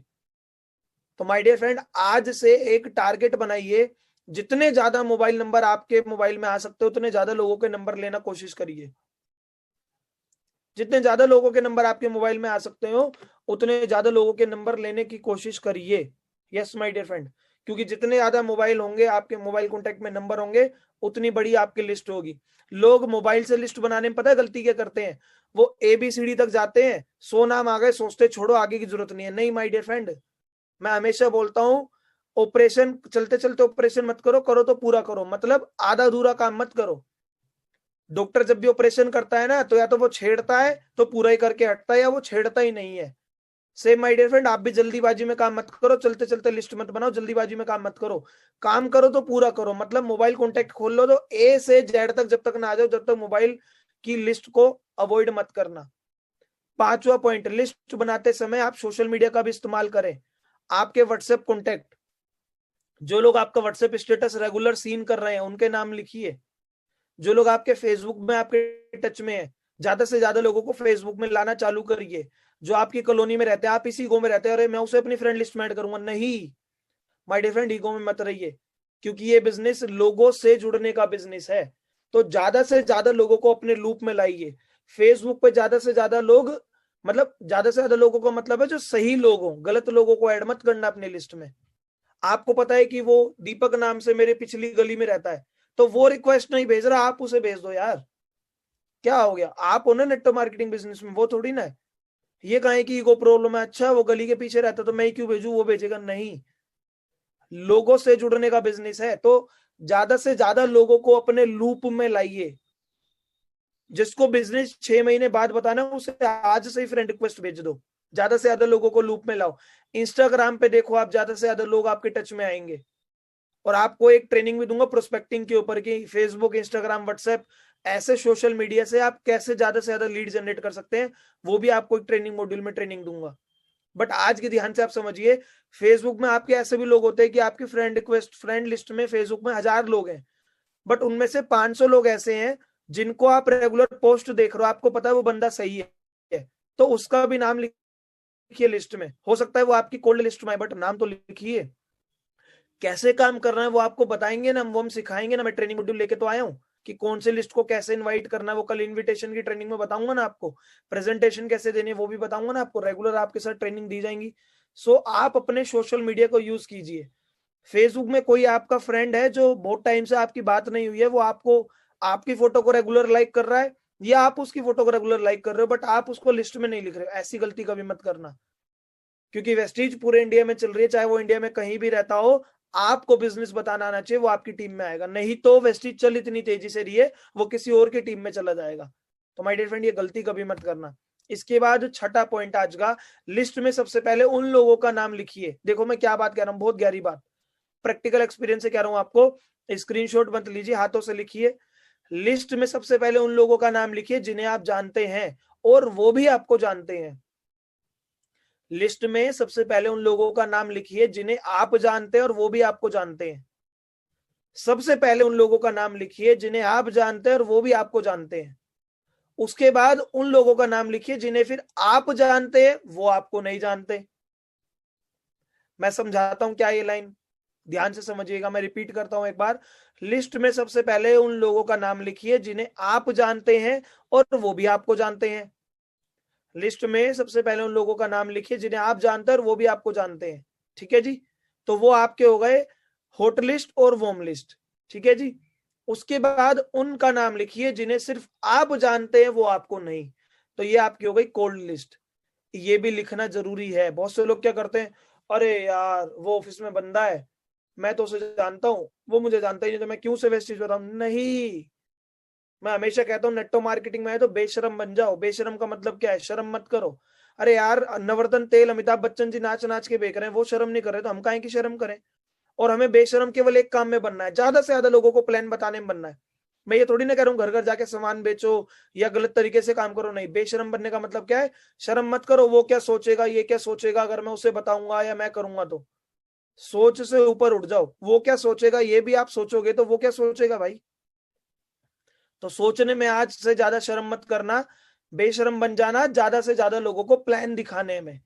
तो माय डियर फ्रेंड, आज से एक टारगेट बनाइए, जितने ज्यादा मोबाइल नंबर आपके मोबाइल में आ सकते हो उतने ज्यादा लोगों के नंबर लेना कोशिश करिए। जितने ज्यादा लोगों के नंबर आपके मोबाइल में आ सकते हो उतने ज्यादा लोगों के नंबर लेने की कोशिश करिए। यस माय डियर फ्रेंड, क्योंकि जितने ज्यादा मोबाइल होंगे, आपके मोबाइल कॉन्टेक्ट में नंबर होंगे, उतनी बड़ी आपकी लिस्ट होगी। लोग मोबाइल से लिस्ट बनाने में पता है गलती क्या करते हैं? वो ABCD तक जाते हैं, 100 नाम आ गए, सोचते छोड़ो आगे की जरूरत नहीं है। नहीं माय डियर फ्रेंड, मैं हमेशा बोलता हूं, ऑपरेशन चलते चलते ऑपरेशन मत करो, करो तो पूरा करो, मतलब आधा अधूरा काम मत करो। डॉक्टर जब भी ऑपरेशन करता है ना, तो या तो वो छेड़ता है तो पूरा ही करके हटता है, या वो छेड़ता ही नहीं है। सेम माय डियर फ्रेंड, आप भी जल्दीबाजी में काम मत करो, चलते चलते लिस्ट मत बनाओ, जल्दीबाजी में काम मत करो। काम करो तो पूरा करो, मतलब मोबाइल कॉन्टेक्ट खोल लो तो A से Z तक जब तक ना आ जाओ, जब तक मोबाइल की लिस्ट को अवॉइड मत करना। पांचवा पॉइंट, लिस्ट बनाते समय आप सोशल मीडिया का भी इस्तेमाल करें। आपके व्हाट्सएप कॉन्टेक्ट, जो लोग आपका व्हाट्सएप स्टेटस रेगुलर सीन कर रहे हैं उनके नाम लिखिए। जो लोग आपके फेसबुक में आपके टच में है, ज्यादा से ज्यादा लोगों को फेसबुक में लाना चालू करिए। जो आपकी कॉलोनी में रहते हैं, आप इसी गो में रहते हैं, अरे मैं उसे अपनी फ्रेंड लिस्ट में ऐड करूंगा, नहीं माय डियर फ्रेंड, ईगो में मत रहिए, क्योंकि ये बिजनेस लोगों से जुड़ने का बिजनेस है। तो ज्यादा से ज्यादा लोगों को अपने लूप में लाइए। फेसबुक पे ज्यादा से ज्यादा लोग, मतलब ज्यादा से ज्यादा लोगों का मतलब है जो सही लोग हों, गलत लोगों को ऐड मत करना अपनी लिस्ट में। आपको पता है कि वो दीपक नाम से मेरे पिछली गली में रहता है, तो वो रिक्वेस्ट नहीं भेज रहा, आप उसे भेज दो यार। क्या हो गया? आप हो ना नेटवर्क मार्केटिंग बिजनेस में, वो थोड़ी ना है। ये कहें कि ईगो प्रॉब्लम है, अच्छा वो गली के पीछे रहता तो मैं ही क्यों भेजूं, वो भेजेगा नहीं। लोगों से जुड़ने का बिजनेस है, तो ज्यादा से ज्यादा लोगों को अपने लूप में लाइए। जिसको बिजनेस 6 महीने बाद बताना है, उसे आज से ही फ्रेंड रिक्वेस्ट भेज दो। ज्यादा से ज्यादा लोगों को लूप में लाओ। इंस्टाग्राम पे देखो आप, ज्यादा से ज्यादा लोग आपके टच में आएंगे। और आपको एक ट्रेनिंग भी दूंगा प्रोस्पेक्टिंग के ऊपर की, फेसबुक, इंस्टाग्राम, व्हाट्सएप, ऐसे सोशल मीडिया से आप कैसे ज्यादा से ज्यादा लीड जनरेट कर सकते हैं, वो भी आपको एक ट्रेनिंग मॉड्यूल में ट्रेनिंग दूंगा। बट आज के ध्यान से आप समझिए, फेसबुक में आपके ऐसे भी लोग होते हैं कि आपकी फ्रेंड रिक्वेस्ट, फ्रेंड लिस्ट में फेसबुक में 1000 लोग हैं, बट उनमें से 500 लोग ऐसे हैं जिनको आप रेगुलर पोस्ट देख रहे हो, आपको पता है वो बंदा सही है, तो उसका भी नाम लिखिए लिस्ट में। हो सकता है वो आपकी कोल्ड लिस्ट में है, बट नाम तो लिखिए। कैसे काम करना है वो आपको बताएंगे ना, वो हम सिखाएंगे ना। मैं ट्रेनिंग मॉड्यूल लेके तो आया हूँ कि कौन से लिस्ट को कैसे इनवाइट करना है, वो कल इनविटेशन की ट्रेनिंग में बताऊंगा ना आपको। प्रेजेंटेशन कैसे देनी है वो भी बताऊंगा ना आपको, रेगुलर आपके साथ ट्रेनिंग दी जाएंगी। सो आप अपने सोशल मीडिया को यूज कीजिए। फेसबुक में कोई आपका फ्रेंड है जो बहुत टाइम से आपकी बात नहीं हुई है, वो आपको, आपकी फोटो को रेगुलर लाइक कर रहा है, या आप उसकी फोटो को रेगुलर लाइक कर रहे हो, बट आप उसको लिस्ट में नहीं लिख रहे हो, ऐसी गलती कभी मत करना। क्योंकि वेस्टीज पूरे इंडिया में चल रही है, चाहे वो इंडिया में कहीं भी रहता हो, आपको बिजनेस बताना आना चाहिए, वो आपकी टीम में आएगा। नहीं तो वेस्टीज चल इतनी तेजी से रही है, वो किसी और की टीम में चला जाएगा। तो माय डियर फ्रेंड, ये गलती कभी मत करना। इसके बाद छठा पॉइंट आज का, लिस्ट में सबसे पहले उन लोगों का नाम लिखिए। देखो मैं क्या बात कह रहा हूँ, बहुत गहरी बात, प्रैक्टिकल एक्सपीरियंस से कह रहा हूं आपको। स्क्रीनशॉट मत लीजिए, हाथों से लिखिए। लिस्ट में सबसे पहले उन लोगों का नाम लिखिए जिन्हें आप जानते हैं और वो भी आपको जानते हैं। लिस्ट में सबसे पहले उन लोगों का नाम लिखिए जिन्हें आप जानते हैं और वो भी आपको जानते हैं। सबसे पहले उन लोगों का नाम लिखिए जिन्हें आप जानते हैं और वो भी आपको जानते हैं। उसके बाद उन लोगों का नाम लिखिए जिन्हें फिर आप जानते हैं, वो आपको नहीं जानते। मैं समझाता हूं क्या ये लाइन, ध्यान से समझिएगा। मैं रिपीट करता हूं एक बार। लिस्ट में सबसे पहले उन लोगों का नाम लिखिए जिन्हें आप जानते हैं और वो भी आपको जानते हैं। लिस्ट में सबसे पहले उन लोगों का नाम लिखिए जिन्हें आप जानते हैं और वो भी आपको जानते हैं। ठीक है जी, तो वो आपके हो गए हॉट लिस्ट और वॉर्म लिस्ट। ठीक है जी। उसके बाद उनका नाम लिखिए जिन्हें सिर्फ आप जानते हैं, वो आपको नहीं। तो ये आपकी हो गई कोल्ड लिस्ट। ये भी लिखना जरूरी है। बहुत से लोग क्या करते हैं, अरे यार वो ऑफिस में बंदा है, मैं तो उसे जानता हूँ, वो मुझे जानता ही नहीं, तो मैं क्यों से वेस्टेज बताऊं। नहीं, मैं हमेशा कहता हूँ नेटो मार्केटिंग में है तो बेशरम बन जाओ। बेशरम का मतलब क्या है, शर्म मत करो। अरे यार नवरत्न तेल अमिताभ बच्चन जी नाच नाच के बेच रहे हैं, वो शर्म नहीं कर रहे, तो हम काहे की शर्म करें। और हमें बेशरम केवल एक काम में बनना है, ज्यादा से ज्यादा लोगों को प्लान बताने में बनना है। मैं ये थोड़ी ना कह रहा हूँ घर घर जाके सामान बेचो या गलत तरीके से काम करो, नहीं। बेशरम बनने का मतलब क्या है, शर्म मत करो। वो क्या सोचेगा, ये क्या सोचेगा अगर मैं उसे बताऊंगा या मैं करूंगा तो। सोच से ऊपर उठ जाओ। वो क्या सोचेगा ये भी आप सोचोगे तो वो क्या सोचेगा भाई। तो सोचने में आज से ज्यादा शर्म मत करना, बेशरम बन जाना ज्यादा से ज्यादा लोगों को प्लान दिखाने में।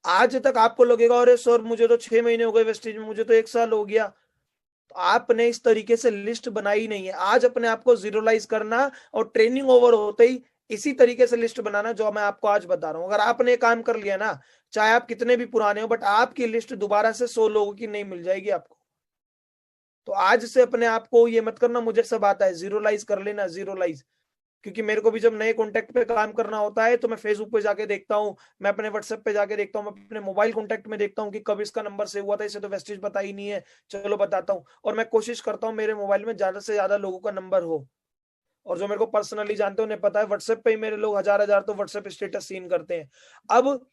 आज तक आपको लगेगा अरे सर मुझे तो 6 महीने हो गए वेस्टेज में, मुझे तो 1 साल हो गया, तो आपने इस तरीके से लिस्ट बनाई नहीं है। आज अपने आप को जीरोलाइज करना और ट्रेनिंग ओवर होते ही इसी तरीके से लिस्ट बनाना जो मैं आपको आज बता रहा हूं। अगर आपने काम कर लिया ना, चाहे आप कितने भी पुराने हो, बट आपकी लिस्ट दोबारा से 100 लोगों की नहीं मिल जाएगी आपको। तो आज से अपने आप को ये मत करना मुझे सब आता है, जीरोलाइज कर लेना, जीरोलाइज। क्योंकि मेरे को भी जब नए कॉन्टेक्ट पे काम करना होता है तो मैं फेसबुक पे जाके देखता हूँ, मैं अपने व्हाट्सएप पे जाके देखता हूँ, मैं अपने मोबाइल कॉन्टेक्ट में देखता हूँ कि कब इसका नंबर सेव हुआ था, इसे तो वेस्टेज पता ही नहीं है, चलो बताता हूँ। और मैं कोशिश करता हूँ मेरे मोबाइल में ज्यादा से ज्यादा लोगों का नंबर हो, और जो मेरे को पर्सनली जानते हैं उन्हें पता है, व्हाट्सएप पे ही मेरे लोग हजार हजार तो व्हाट्सएप स्टेटस सीन करते हैं। अब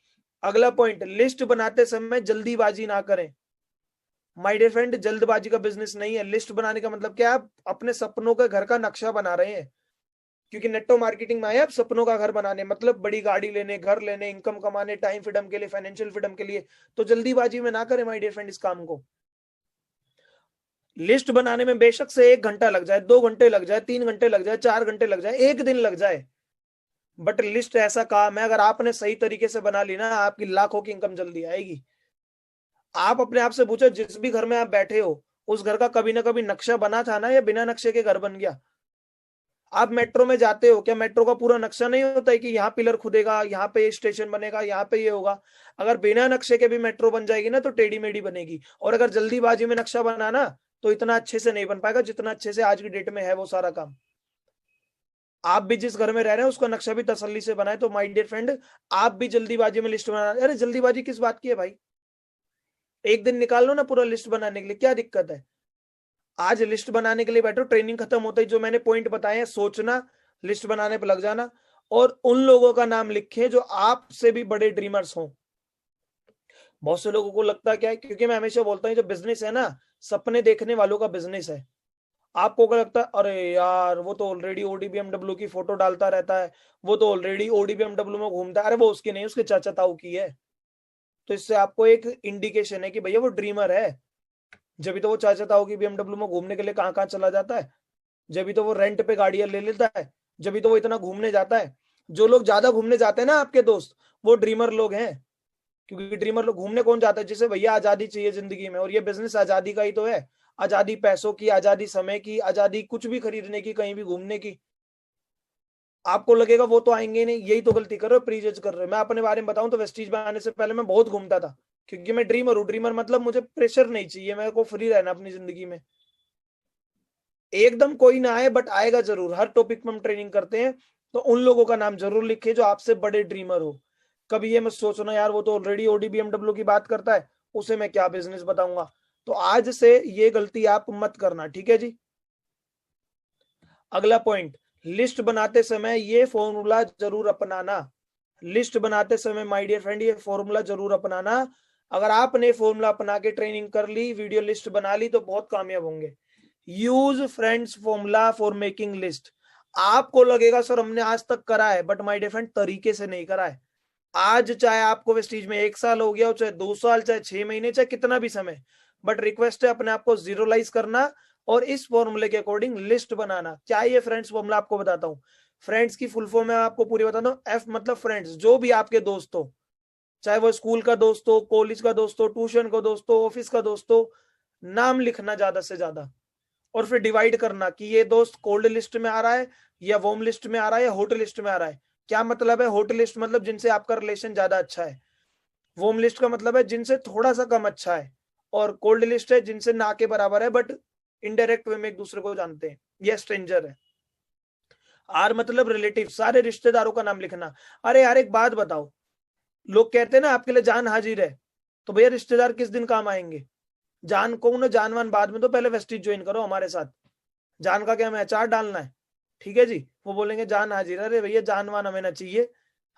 अगला पॉइंट, लिस्ट बनाते समय जल्दीबाजी ना करें। माय डियर फ्रेंड, जल्दबाजी का बिजनेस नहीं है। लिस्ट बनाने का मतलब क्या है, आप अपने सपनों के घर का नक्शा बना रहे हैं। क्योंकि नेटो मार्केटिंग में आए आप सपनों का घर बनाने, मतलब बड़ी गाड़ी लेने, घर लेने, इनकम कमाने, टाइम फ्रीडम के लिए, फाइनेंशियल फ्रीडम के लिए। तो जल्दीबाजी में ना करें माय डियर फ्रेंड इस काम को। लिस्ट बनाने में बेशक से 1 घंटा लग जाए, 2 घंटे लग जाए, 3 घंटे लग जाए, 4 घंटे लग जाए, 1 दिन लग जाए, बट लिस्ट ऐसा काम है अगर आपने सही तरीके से बना ली ना, आपकी लाखों की इनकम जल्दी आएगी। आप अपने आप से पूछो, जिस भी घर में आप बैठे हो उस घर का कभी ना कभी नक्शा बना था ना, या बिना नक्शे के घर बन गया। आप मेट्रो में जाते हो, क्या मेट्रो का पूरा नक्शा नहीं होता है कि यहाँ पिलर खुदेगा, यहाँ पे स्टेशन बनेगा, यहाँ पे ये होगा। अगर बिना नक्शे के भी मेट्रो बन जाएगी ना तो टेढ़ी मेढ़ी बनेगी। और अगर जल्दीबाजी में नक्शा बना ना तो इतना अच्छे से नहीं बन पाएगा जितना अच्छे से आज की डेट में है वो सारा काम। आप भी जिस घर में रह रहे हैं उसका नक्शा भी तसल्ली से बनाए। तो माय डियर फ्रेंड, आप भी जल्दीबाजी में लिस्ट बना, अरे जल्दीबाजी किस बात की है भाई, एक दिन निकाल लो ना पूरा लिस्ट बनाने के लिए, क्या दिक्कत है। आज लिस्ट बनाने के लिए बैठो, ट्रेनिंग खत्म होता ही जो मैंने पॉइंट बताए हैं, सोचना, लिस्ट बनाने पर लग जाना, और उन लोगों का नाम लिखे जो आपसे भी बड़े ड्रीमर्स हों। बहुत से लोगों को लगता क्या है, क्योंकि मैं हमेशा बोलता हूँ जो बिजनेस है ना, सपने देखने वालों का बिजनेस है। आपको क्या लगता है, अरे यार वो तो ऑलरेडी ओडी बीएमडब्ल्यू की फोटो डालता रहता है, वो तो ऑलरेडी ओडी बीएमडब्ल्यू में घूमता है, अरे वो उसकी नहीं, उसके चाचा ताऊ की है। तो इससे आपको एक इंडिकेशन है कि भैया वो ड्रीमर है। जब भी तो वो चाचा ताऊ की बीएमडब्ल्यू में घूमने के लिए कहाँ कहाँ चला जाता है, जब भी तो वो रेंट पे गाड़ियां ले लेता है, जब भी तो वो इतना घूमने जाता है। जो लोग ज्यादा घूमने जाते हैं ना आपके दोस्त, वो ड्रीमर लोग हैं। क्योंकि ड्रीमर लोग घूमने कौन जाता है, जिसे भैया आजादी चाहिए जिंदगी में, और ये बिजनेस आजादी का ही तो है। आजादी पैसों की, आजादी समय की, आजादी कुछ भी खरीदने की, कहीं भी घूमने की। आपको लगेगा वो तो आएंगे नहीं, यही तो गलती कर रहे हो, प्रीजज कर रहे हो। मैं अपने बारे में बताऊं तो वेस्टीज में आने से पहले मैं बहुत घूमता था, क्योंकि मैं ड्रीमर हूँ। ड्रीमर मतलब मुझे प्रेशर नहीं चाहिए, मेरे को फ्री रहना अपनी जिंदगी में। एकदम कोई ना आए बट आएगा जरूर, हर टॉपिक में हम ट्रेनिंग करते हैं। तो उन लोगों का नाम जरूर लिखे जो आपसे बड़े ड्रीमर हो। कभी ये मत सोचना यार वो तो ऑलरेडी ओडी बीएमडब्ल्यू की बात करता है, उसे मैं क्या बिजनेस बताऊंगा। तो आज से ये गलती आप मत करना, ठीक है जी। अगला पॉइंट, लिस्ट बनाते समय ये फॉर्मूला जरूर अपनाना। लिस्ट बनाते समय माय डियर फ्रेंड ये फॉर्मूला जरूर अपनाना। अगर आपने फॉर्मूला अपना के ट्रेनिंग कर ली, वीडियो लिस्ट बना ली, तो बहुत कामयाब होंगे। Use friends formula for making list. आपको लगेगा सर हमने आज तक करा है, बट माय डियर फ्रेंड तरीके से नहीं करा है। आज चाहे आपको वेस्टीज में 1 साल हो गया हो, चाहे 2 साल, चाहे 6 महीने, चाहे कितना भी समय, बट रिक्वेस्ट है अपने आप को जीरोलाइज करना और इस फॉर्मूले के अकॉर्डिंग लिस्ट बनाना। क्या ये फ्रेंड्स फॉर्मूला आपको बताता हूँ। फ्रेंड्स की फुल फॉर्म मैं आपको पूरी बताता हूँ। एफ मतलब फ्रेंड्स, जो भी आपके दोस्त हो, चाहे वो स्कूल का दोस्त हो, कॉलेज का दोस्त हो, ट्यूशन का दोस्त हो, ऑफिस का दोस्त हो, नाम लिखना ज्यादा से ज्यादा। और फिर डिवाइड करना कि ये दोस्त कोल्ड लिस्ट में आ रहा है, या वार्म लिस्ट में आ रहा है, या हॉट लिस्ट में आ रहा है। क्या मतलब है, हॉट लिस्ट मतलब जिनसे आपका रिलेशन ज्यादा अच्छा है, वार्म लिस्ट का मतलब है जिनसे थोड़ा सा कम अच्छा है, और कोल्ड लिस्ट है जिनसे ना के बराबर है बट इनडायरेक्ट वे में एक दूसरे को जानते हैं, या स्ट्रेंजर है। आर मतलब रिलेटिव, सारे रिश्तेदारों का नाम लिखना। अरे यार एक बात बताओ, लोग कहते हैं ना आपके लिए जान हाजिर है, तो भैया रिश्तेदार किस दिन काम आएंगे। जान को ना जानवान बाद में, तो पहले वेस्टीज ज्वाइन करो हमारे साथ। जान का क्या हमें अचार डालना है, ठीक है जी। वो बोलेंगे जान हाजिर, अरे भैया जानवान हमें ना चाहिए,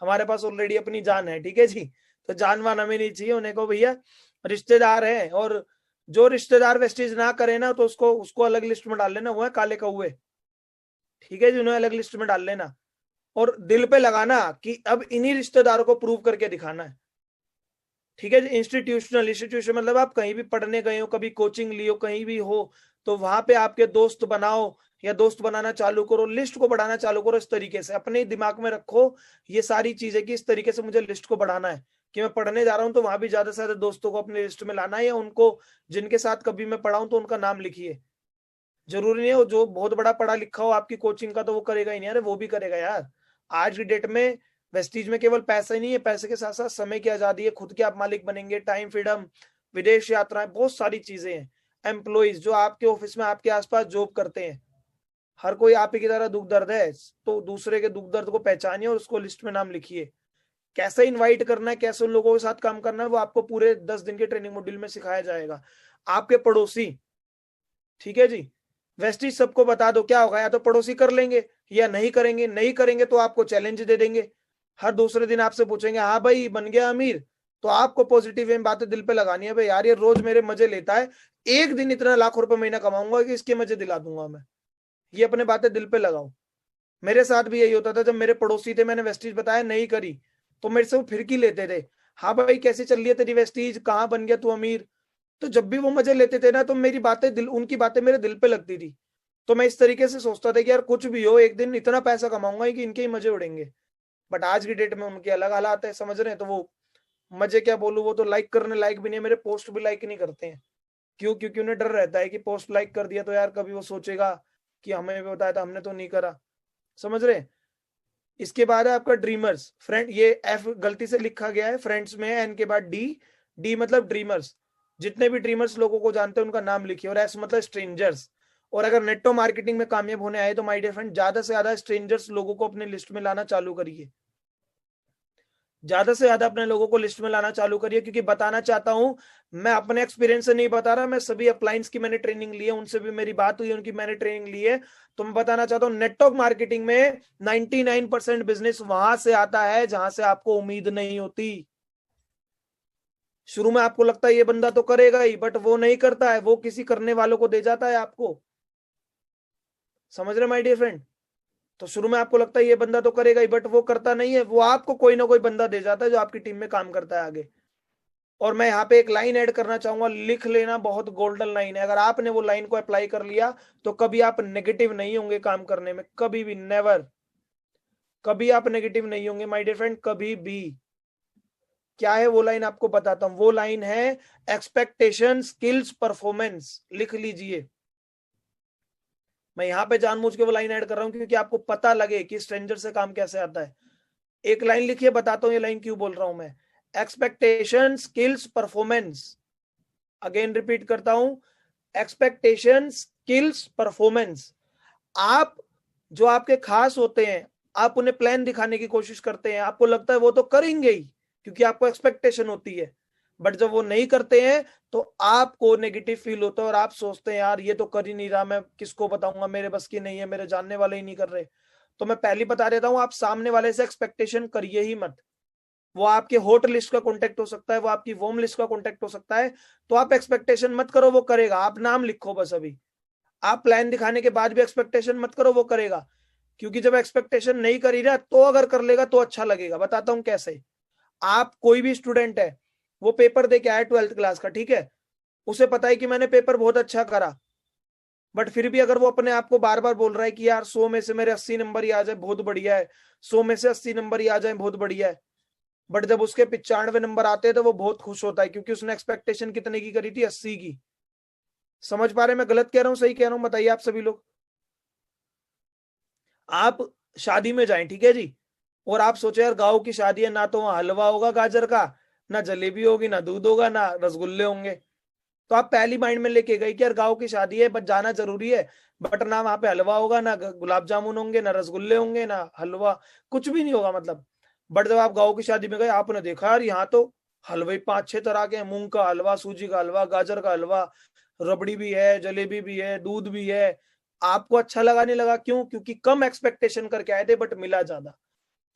हमारे पास ऑलरेडी अपनी जान है, ठीक है जी। तो जानवान हमें नहीं चाहिए, उन्हें को भैया रिश्तेदार है। और जो रिश्तेदार वेस्टीज ना करे ना, तो उसको उसको अलग लिस्ट में डाल लेना, वो है काले कौए, ठीक है जी, उन्हें अलग लिस्ट में डाल लेना। और दिल पे लगाना कि अब इन्हीं रिश्तेदारों को प्रूव करके दिखाना है, ठीक है जी। इंस्टीट्यूशनल, इंस्टीट्यूशन मतलब आप कहीं भी पढ़ने गए हो, कभी कोचिंग लियो, कहीं भी हो, तो वहां पे आपके दोस्त बनाओ, या दोस्त बनाना चालू करो, लिस्ट को बढ़ाना चालू करो। इस तरीके से अपने दिमाग में रखो ये सारी चीजें कि इस तरीके से मुझे लिस्ट को बढ़ाना है, कि मैं पढ़ने जा रहा हूँ तो वहां भी ज्यादा से ज्यादा दोस्तों को अपने लिस्ट में लाना है, या उनको जिनके साथ कभी मैं पढ़ा हूं तो उनका नाम लिखिए। जरूरी नहीं हो जो बहुत बड़ा पढ़ा लिखा हो आपकी कोचिंग का तो वो करेगा ही नहीं, अरे वो भी करेगा यार। आज की डेट में वेस्टीज में केवल पैसा ही नहीं है, पैसे के साथ साथ समय की आजादी है, खुद के आप मालिक बनेंगे, टाइम फ्रीडम, विदेश यात्राएं, बहुत सारी चीजें हैं। एम्प्लॉइज जो आपके ऑफिस में आपके आसपास जॉब करते हैं, हर कोई आप ही की तरह दुख दर्द है, तो दूसरे के दुख दर्द को पहचानिए और उसको लिस्ट में नाम लिखिए। कैसे इनवाइट करना है, कैसे उन लोगों के साथ काम करना है, वो आपको पूरे 10 दिन के ट्रेनिंग मॉड्यूल में सिखाया जाएगा। आपके पड़ोसी, ठीक है जी, वेस्टीज सबको बता दो, क्या होगा, या तो पड़ोसी कर लेंगे या नहीं करेंगे, नहीं करेंगे तो आपको चैलेंज दे देंगे। हर दूसरे दिन आपसे पूछेंगे हाँ भाई बन गया अमीर, तो आपको पॉजिटिव वे में बातें दिल पे लगानी है, भाई यार ये रोज मेरे मजे लेता है, एक दिन इतना लाखों रुपए महीना कमाऊंगा कि इसके मजे दिला दूंगा मैं। ये अपने बातें दिल पे लगाओ। मेरे साथ भी यही होता था, जब मेरे पड़ोसी थे मैंने वेस्टीज बताया नहीं करी, तो मेरे से वो फिरकी लेते थे, हाँ भाई कैसे चल रही है तेरी वेस्टीज, कहाँ बन गया तू अमीर। तो जब भी वो मजे लेते थे ना, तो मेरी बातें दिल, उनकी बातें मेरे दिल पे लगती थी। तो मैं इस तरीके से सोचता था कि यार कुछ भी हो एक दिन इतना पैसा कमाऊंगा कि इनके ही मजे उड़ेंगे। बट आज की डेट में उनके अलग हालात है, समझ रहे हैं। तो वो मजे क्या बोलूं, वो तो लाइक करने लायक भी नहीं है, मेरे पोस्ट भी लाइक नहीं करते हैं। क्यों, क्योंकि उन्हें डर रहता है कि पोस्ट लाइक कर दिया तो यार कभी वो सोचेगा कि हमें भी बताया था, हमने तो नहीं करा, समझ रहे हैं। इसके बाद है आपका ड्रीमर्स फ्रेंड, ये एफ गलती से लिखा गया है, फ्रेंड्स में है, एन के बाद डी। डी मतलब ड्रीमर्स, जितने भी ड्रीमर्स लोगों को जानते हैं उनका नाम लिखिए, और एस मतलब स्ट्रेंजर्स। और अगर नेटवर्क मार्केटिंग में कामयाब होने आए तो माय डियर फ्रेंड ज्यादा से ज्यादा स्ट्रेंजर्स लोगों को अपने लिस्ट में लाना चालू करिए, ज्यादा से ज्यादा अपने लोगों को लिस्ट में लाना चालू करिए, क्योंकि बताना चाहता हूं, मैं अपने एक्सपीरियंस से नहीं बता रहा, मैं सभी अपलाइंस की मैंने ट्रेनिंग ली है, उनसे भी मेरी बात हुई, उनकी मैंने ट्रेनिंग ली है, तो मैं बताना चाहता हूं नेटवर्क मार्केटिंग में 99% बिजनेस वहां से आता है जहां से आपको उम्मीद नहीं होती। शुरू में आपको लगता है ये बंदा तो करेगा ही, बट वो नहीं करता है, वो किसी करने वालों को दे जाता है आपको। समझ रहे माय डियर फ्रेंड? तो शुरू में आपको लगता है ये बंदा तो करेगा ही, बट वो करता नहीं है, वो आपको कोई ना कोई बंदा दे जाता है जो आपकी टीम में काम करता है आगे। और मैं यहाँ पे एक लाइन ऐड करना चाहूंगा, लिख लेना, बहुत गोल्डन लाइन है, अगर आपने वो लाइन को अप्लाई कर लिया तो कभी आप नेगेटिव नहीं होंगे काम करने में, कभी भी, नेवर, कभी आप नेगेटिव नहीं होंगे माय डियर फ्रेंड, कभी भी। क्या है वो लाइन, आपको बताता हूं, वो लाइन है एक्सपेक्टेशन स्किल्स परफॉर्मेंस। लिख लीजिए, मैं यहां पे जानबूझ के वो लाइन ऐड कर रहा हूं क्योंकि आपको पता लगे कि स्ट्रेंजर से काम कैसे आता है। एक लाइन लिखिए, बताता हूं ये लाइन क्यों बोल रहा हूं मैं। Expectation skills performance, again repeat करता हूं, एक्सपेक्टेशन स्किल्स परफॉर्मेंस। आप जो आपके खास होते हैं, आप उन्हें प्लान दिखाने की कोशिश करते हैं, आपको लगता है वो तो करेंगे ही क्योंकि आपको एक्सपेक्टेशन होती है, बट जब वो नहीं करते हैं तो आपको नेगेटिव फील होता है और आप सोचते हैं यार ये तो कर ही नहीं रहा, मैं किसको बताऊंगा, मेरे बस की नहीं है, मेरे जानने वाले ही नहीं कर रहे। तो मैं पहले बता देता हूं, आप सामने वाले से एक्सपेक्टेशन करिए ही मत। वो आपके हॉट लिस्ट का कॉन्टेक्ट हो सकता है, वो आपकी वॉर्म लिस्ट का कॉन्टेक्ट हो सकता है, तो आप एक्सपेक्टेशन मत करो वो करेगा, आप नाम लिखो बस। अभी आप प्लान दिखाने के बाद भी एक्सपेक्टेशन मत करो वो करेगा, क्योंकि जब एक्सपेक्टेशन नहीं करी रहा तो अगर कर लेगा तो अच्छा लगेगा। बताता हूं कैसे। आप कोई भी स्टूडेंट है, वो पेपर दे के आया 12th क्लास का, ठीक है, उसे पता है कि मैंने पेपर बहुत अच्छा करा, बट फिर भी अगर वो अपने आप को बार बार बोल रहा है कि यार 100 में से मेरे 80 नंबर ही आ जाए बहुत बढ़िया है, 100 में से 80 नंबर ही आ जाए बहुत बढ़िया है, बट जब उसके 95 नंबर आते हैं तो वो बहुत खुश होता है, क्योंकि उसने एक्सपेक्टेशन कितने की करी थी, 80 की। समझ पा रहे हैं मैं गलत कह रहा हूं सही कह रहा हूं, बताइए आप सभी लोग। आप शादी में जाएं, ठीक है जी, और आप सोचे यार गांव की शादी है, ना तो वहां हलवा होगा गाजर का, ना जलेबी होगी, ना दूध होगा, ना रसगुल्ले होंगे, तो आप पहली माइंड में लेके गए कि यार गांव की शादी है बस जाना जरूरी है, बट ना वहां पे हलवा होगा, ना गुलाब जामुन होंगे, ना रसगुल्ले होंगे, ना हलवा, कुछ भी नहीं होगा मतलब। बट जब आप गांव की शादी में गए, आपने देखा यार यहाँ तो हलवे 5-6 तरह के हैं, मूंग का हलवा, सूजी का हलवा, गाजर का हलवा, रबड़ी भी है, जलेबी भी है, दूध भी है। आपको अच्छा लगा नहीं लगा, क्यों? क्योंकि कम एक्सपेक्टेशन करके आए थे बट मिला ज्यादा।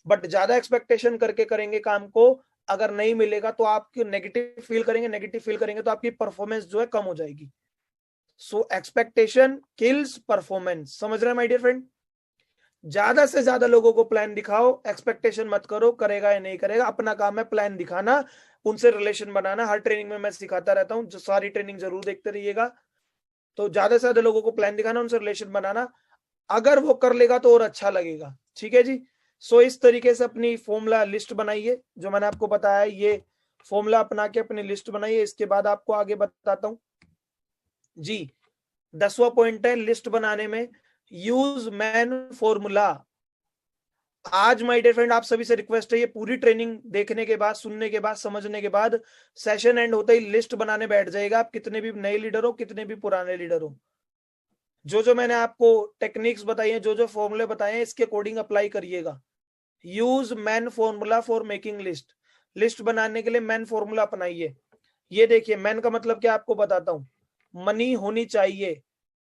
बट ज्यादा एक्सपेक्टेशन करके करेंगे काम को, अगर नहीं मिलेगा तो आप नेगेटिव फील करेंगे, नेगेटिव फील करेंगे तो आपकी परफॉर्मेंस जो है कम हो जाएगी। सो एक्सपेक्टेशन किल्स परफॉर्मेंस, समझ रहे हैं माय डियर फ्रेंड? ज्यादा से ज्यादा लोगों को प्लान दिखाओ, एक्सपेक्टेशन मत करो करेगा या नहीं करेगा, अपना काम है प्लान दिखाना, उनसे रिलेशन बनाना। हर ट्रेनिंग में मैं सिखाता रहता हूँ, जो सारी ट्रेनिंग जरूर देखते रहिएगा। तो ज्यादा से ज्यादा लोगों को प्लान दिखाना, उनसे रिलेशन बनाना, अगर वो कर लेगा तो और अच्छा लगेगा, ठीक है जी। सो इस तरीके से अपनी फॉर्मूला लिस्ट बनाइए, जो मैंने आपको बताया ये फॉर्मूला अपना के अपनी लिस्ट बनाइए। इसके बाद आपको आगे बताता हूं जी। 10वां पॉइंट है लिस्ट बनाने में, यूज मैन फॉर्मूला। आज माय डियर फ्रेंड आप सभी से रिक्वेस्ट है, ये पूरी ट्रेनिंग देखने के बाद, सुनने के बाद, समझने के बाद, सेशन एंड होते ही लिस्ट बनाने बैठ जाएगा। आप कितने भी नए लीडर हो, कितने भी पुराने लीडर हो, जो जो मैंने आपको टेक्निक्स बताई हैं, जो जो फॉर्मूले बताए हैं, इसके अकॉर्डिंग अप्लाई करिएगा। Use man formula for making list, list बनाने के लिए मैन फॉर्मूला अपनाइए। ये देखिए, मैन का मतलब क्या आपको बताता हूं, मनी होनी चाहिए,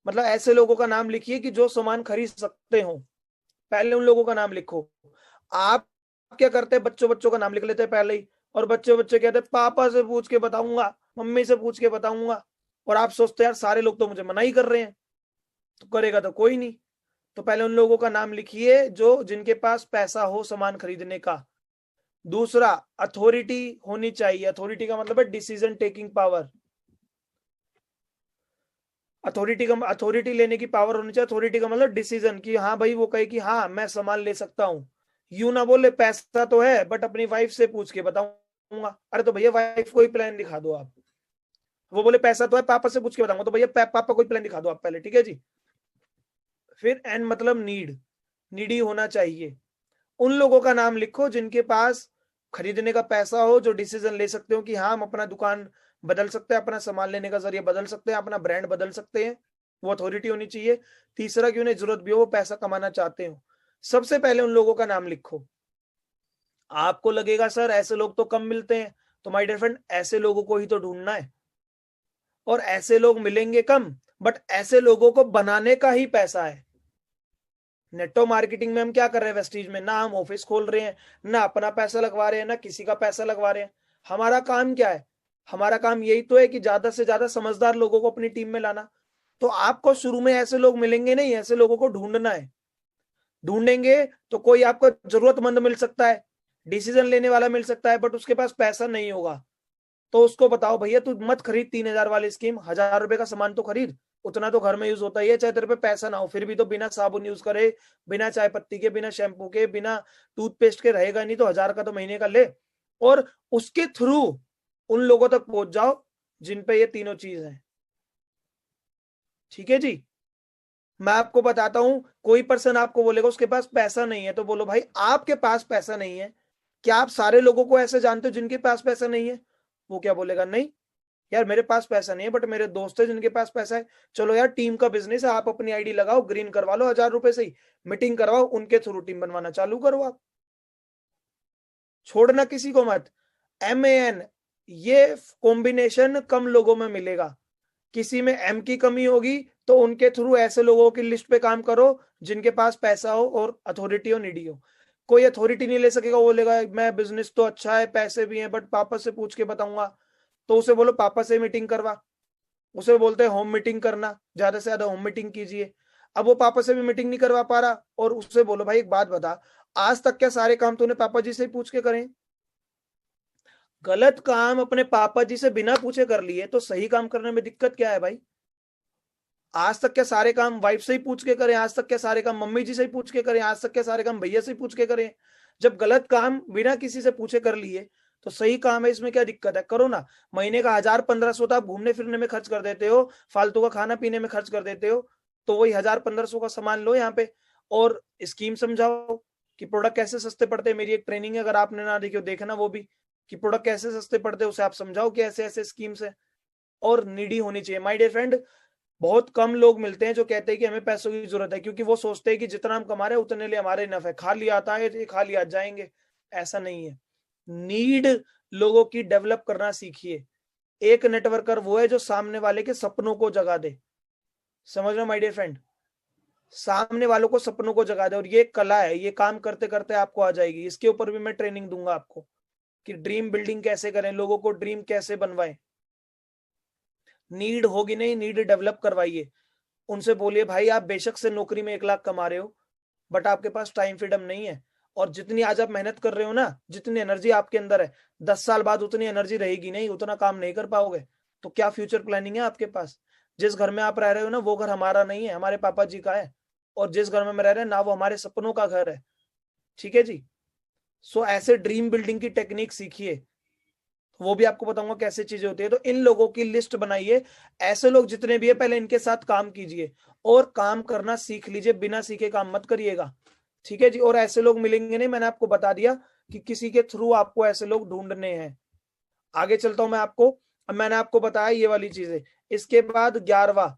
मतलब ऐसे लोगों का नाम लिखिए कि जो सामान खरीद सकते हो, पहले उन लोगों का नाम लिखो। आप क्या करते हैं, बच्चों बच्चों का नाम लिख लेते हैं पहले ही, और बच्चे बच्चे कहते हैं पापा से पूछ के बताऊंगा, मम्मी से पूछ के बताऊंगा, और आप सोचते हैं यार सारे लोग तो मुझे मना ही कर रहे हैं, तो करेगा तो कोई नहीं। तो पहले उन लोगों का नाम लिखिए जो जिनके पास पैसा हो सामान खरीदने का। दूसरा, अथॉरिटी होनी चाहिए, अथॉरिटी का मतलब है डिसीजन टेकिंग पावर, अथॉरिटी लेने की पावर होनी चाहिए। अथॉरिटी का मतलब डिसीजन, कि हाँ भाई वो कहे कि हाँ मैं सामान ले सकता हूँ, यूं ना बोले पैसा तो है बट अपनी वाइफ से पूछ के बताऊंगा, अरे तो भैया वाइफ को ही प्लान दिखा दो आप। वो बोले पैसा तो है पापा से पूछ के बताऊंगा, तो भैया पापा को ही प्लान दिखा दो आप पहले, ठीक है जी। फिर एन मतलब नीड, नीडी होना चाहिए। उन लोगों का नाम लिखो जिनके पास खरीदने का पैसा हो, जो डिसीजन ले सकते हो कि हाँ हम अपना दुकान बदल सकते हैं, अपना सामान लेने का जरिए बदल सकते हैं, अपना ब्रांड बदल सकते हैं। वो अथॉरिटी होनी चाहिए। तीसरा कि उन्हें जरूरत भी हो, वो पैसा कमाना चाहते हो। सबसे पहले उन लोगों का नाम लिखो। आपको लगेगा सर ऐसे लोग तो कम मिलते हैं, तो माय डियर फ्रेंड ऐसे लोगों को ही तो ढूंढना है, और ऐसे लोग मिलेंगे कम, बट ऐसे लोगों को बनाने का ही पैसा है। नेटो मार्केटिंग में हम क्या कर रहे हैं वेस्टीज में? ना हम ऑफिस खोल रहे हैं, ना अपना पैसा लगवा रहे हैं, ना किसी का पैसा लगवा रहे हैं। हमारा काम क्या है? हमारा काम यही तो है कि ज्यादा से ज्यादा समझदार लोगों को अपनी टीम में लाना। तो आपको शुरू में ऐसे लोग मिलेंगे नहीं, ऐसे लोगों को ढूंढना है। ढूंढेंगे तो कोई आपको जरूरतमंद मिल सकता है, डिसीजन लेने वाला मिल सकता है, बट उसके पास पैसा नहीं होगा। तो उसको बताओ भैया तू मत खरीद 3,000 वाली स्कीम, 1,000 रुपए का सामान तो खरीद, उतना तो घर में यूज होता ही है। चाहे तेरे पे पैसा ना हो फिर भी तो बिना साबुन यूज करे, बिना चाय पत्ती के, बिना शैम्पू के, बिना टूथपेस्ट के रहेगा नहीं, तो 1,000 का तो महीने का ले, और उसके थ्रू उन लोगों तक पहुंच जाओ जिन पे ये तीनों चीज है। ठीक है जी। मैं आपको बताता हूं, कोई पर्सन आपको बोलेगा उसके पास पैसा नहीं है, तो बोलो भाई आपके पास पैसा नहीं है, क्या आप सारे लोगों को ऐसे जानते हो जिनके पास पैसा नहीं है? वो क्या बोलेगा, नहीं यार मेरे पास पैसा नहीं है, बट मेरे दोस्त है जिनके पास पैसा है। चलो यार टीम का बिजनेस है, आप अपनी आईडी लगाओ, ग्रीन करवा लो 1,000 रुपए से ही, मीटिंग करवाओ, उनके थ्रू टीम बनवाना चालू करो आप। छोड़ना किसी को मत। MAN, ये कॉम्बिनेशन कम लोगों में मिलेगा। किसी में M की कमी होगी तो उनके थ्रू ऐसे लोगों की लिस्ट पे काम करो जिनके पास पैसा हो और अथॉरिटी हो, नीडी हो। कोई अथॉरिटी नहीं ले सकेगा, वो बोलेगा मैं बिजनेस तो अच्छा है, पैसे भी हैं, बट पापा से पूछ के बताऊंगा। तो उसे बोलो पापा से मीटिंग करवा। उसे बोलते हैं होम मीटिंग करना, ज्यादा से ज्यादा होम मीटिंग कीजिए। अब वो पापा से भी मीटिंग नहीं करवा पा रहा, और उससे बोलो भाई एक बात बता, आज तक क्या सारे काम तूने पापा जी से ही पूछ के करें? गलत काम अपने पापा जी से बिना पूछे कर लिए तो सही काम करने में दिक्कत क्या है भाई? आज तक क्या सारे काम वाइफ से ही पूछ के करें? आज तक क्या सारे काम मम्मी जी से ही पूछ के करें? आज तक क्या सारे काम भैया से ही पूछ के करें? जब गलत काम बिना किसी से पूछे कर लिए तो सही काम है, इसमें क्या दिक्कत है? करो ना। महीने का 1,000-1,500 तो आप घूमने फिरने में खर्च कर देते हो, फालतू का खाना पीने में खर्च कर देते हो, तो वही 1,000-1,500 का सामान लो यहाँ पे, और स्कीम समझाओ कि प्रोडक्ट कैसे सस्ते पड़ते हैं। मेरी एक ट्रेनिंग है, अगर आपने ना देखी हो देखना वो भी, कि प्रोडक्ट कैसे सस्ते पड़ते हैं, उसे आप समझाओ कि ऐसे ऐसे स्कीम्स है। और नीडी होनी चाहिए माय डियर फ्रेंड। बहुत कम लोग मिलते हैं जो कहते हैं कि हमें पैसों की जरूरत है, क्योंकि वो सोचते हैं कि जितना हम कमा रहे हैं उतने लिए हमारे इनफ है, खाली आता है ये खाली आ जाएंगे। ऐसा नहीं है। नीड लोगों की डेवलप करना सीखिए। एक नेटवर्कर वो है जो सामने वाले के सपनों को जगा दे। समझ रहे हो माय डियर फ्रेंड? सामने वालों को सपनों को जगा दे, और ये कला है, ये काम करते करते आपको आ जाएगी। इसके ऊपर भी मैं ट्रेनिंग दूंगा आपको कि ड्रीम बिल्डिंग कैसे करें, लोगों को ड्रीम कैसे बनवाएं। नीड होगी नहीं, नीड डेवलप करवाइए। उनसे बोलिए भाई आप बेशक से नौकरी में 1 लाख कमा रहे हो, बट आपके पास टाइम फ्रीडम नहीं है, और जितनी आज आप मेहनत कर रहे हो ना, जितनी एनर्जी आपके अंदर है, 10 साल बाद उतनी एनर्जी रहेगी नहीं, उतना काम नहीं कर पाओगे। तो क्या फ्यूचर प्लानिंग है आपके पास? जिस घर में आप रह रहे हो ना, वो घर हमारा नहीं है, हमारे पापा जी का है। और जिस घर में मैं रह रहे हैं ना, वो हमारे सपनों का घर है। ठीक है जी। सो ऐसे ड्रीम बिल्डिंग की टेक्निक सीखिए, वो भी आपको बताऊंगा कैसे चीजें होती है। तो इन लोगों की लिस्ट बनाइए, ऐसे लोग जितने भी है पहले इनके साथ काम कीजिए, और काम करना सीख लीजिए, बिना सीखे काम मत करिएगा। ठीक है जी। और ऐसे लोग मिलेंगे नहीं, मैंने आपको बता दिया कि किसी के थ्रू आपको ऐसे लोग ढूंढने हैं। आगे चलता हूं मैं आपको। अब मैंने आपको बताया ये वाली चीजें। इसके बाद 11वां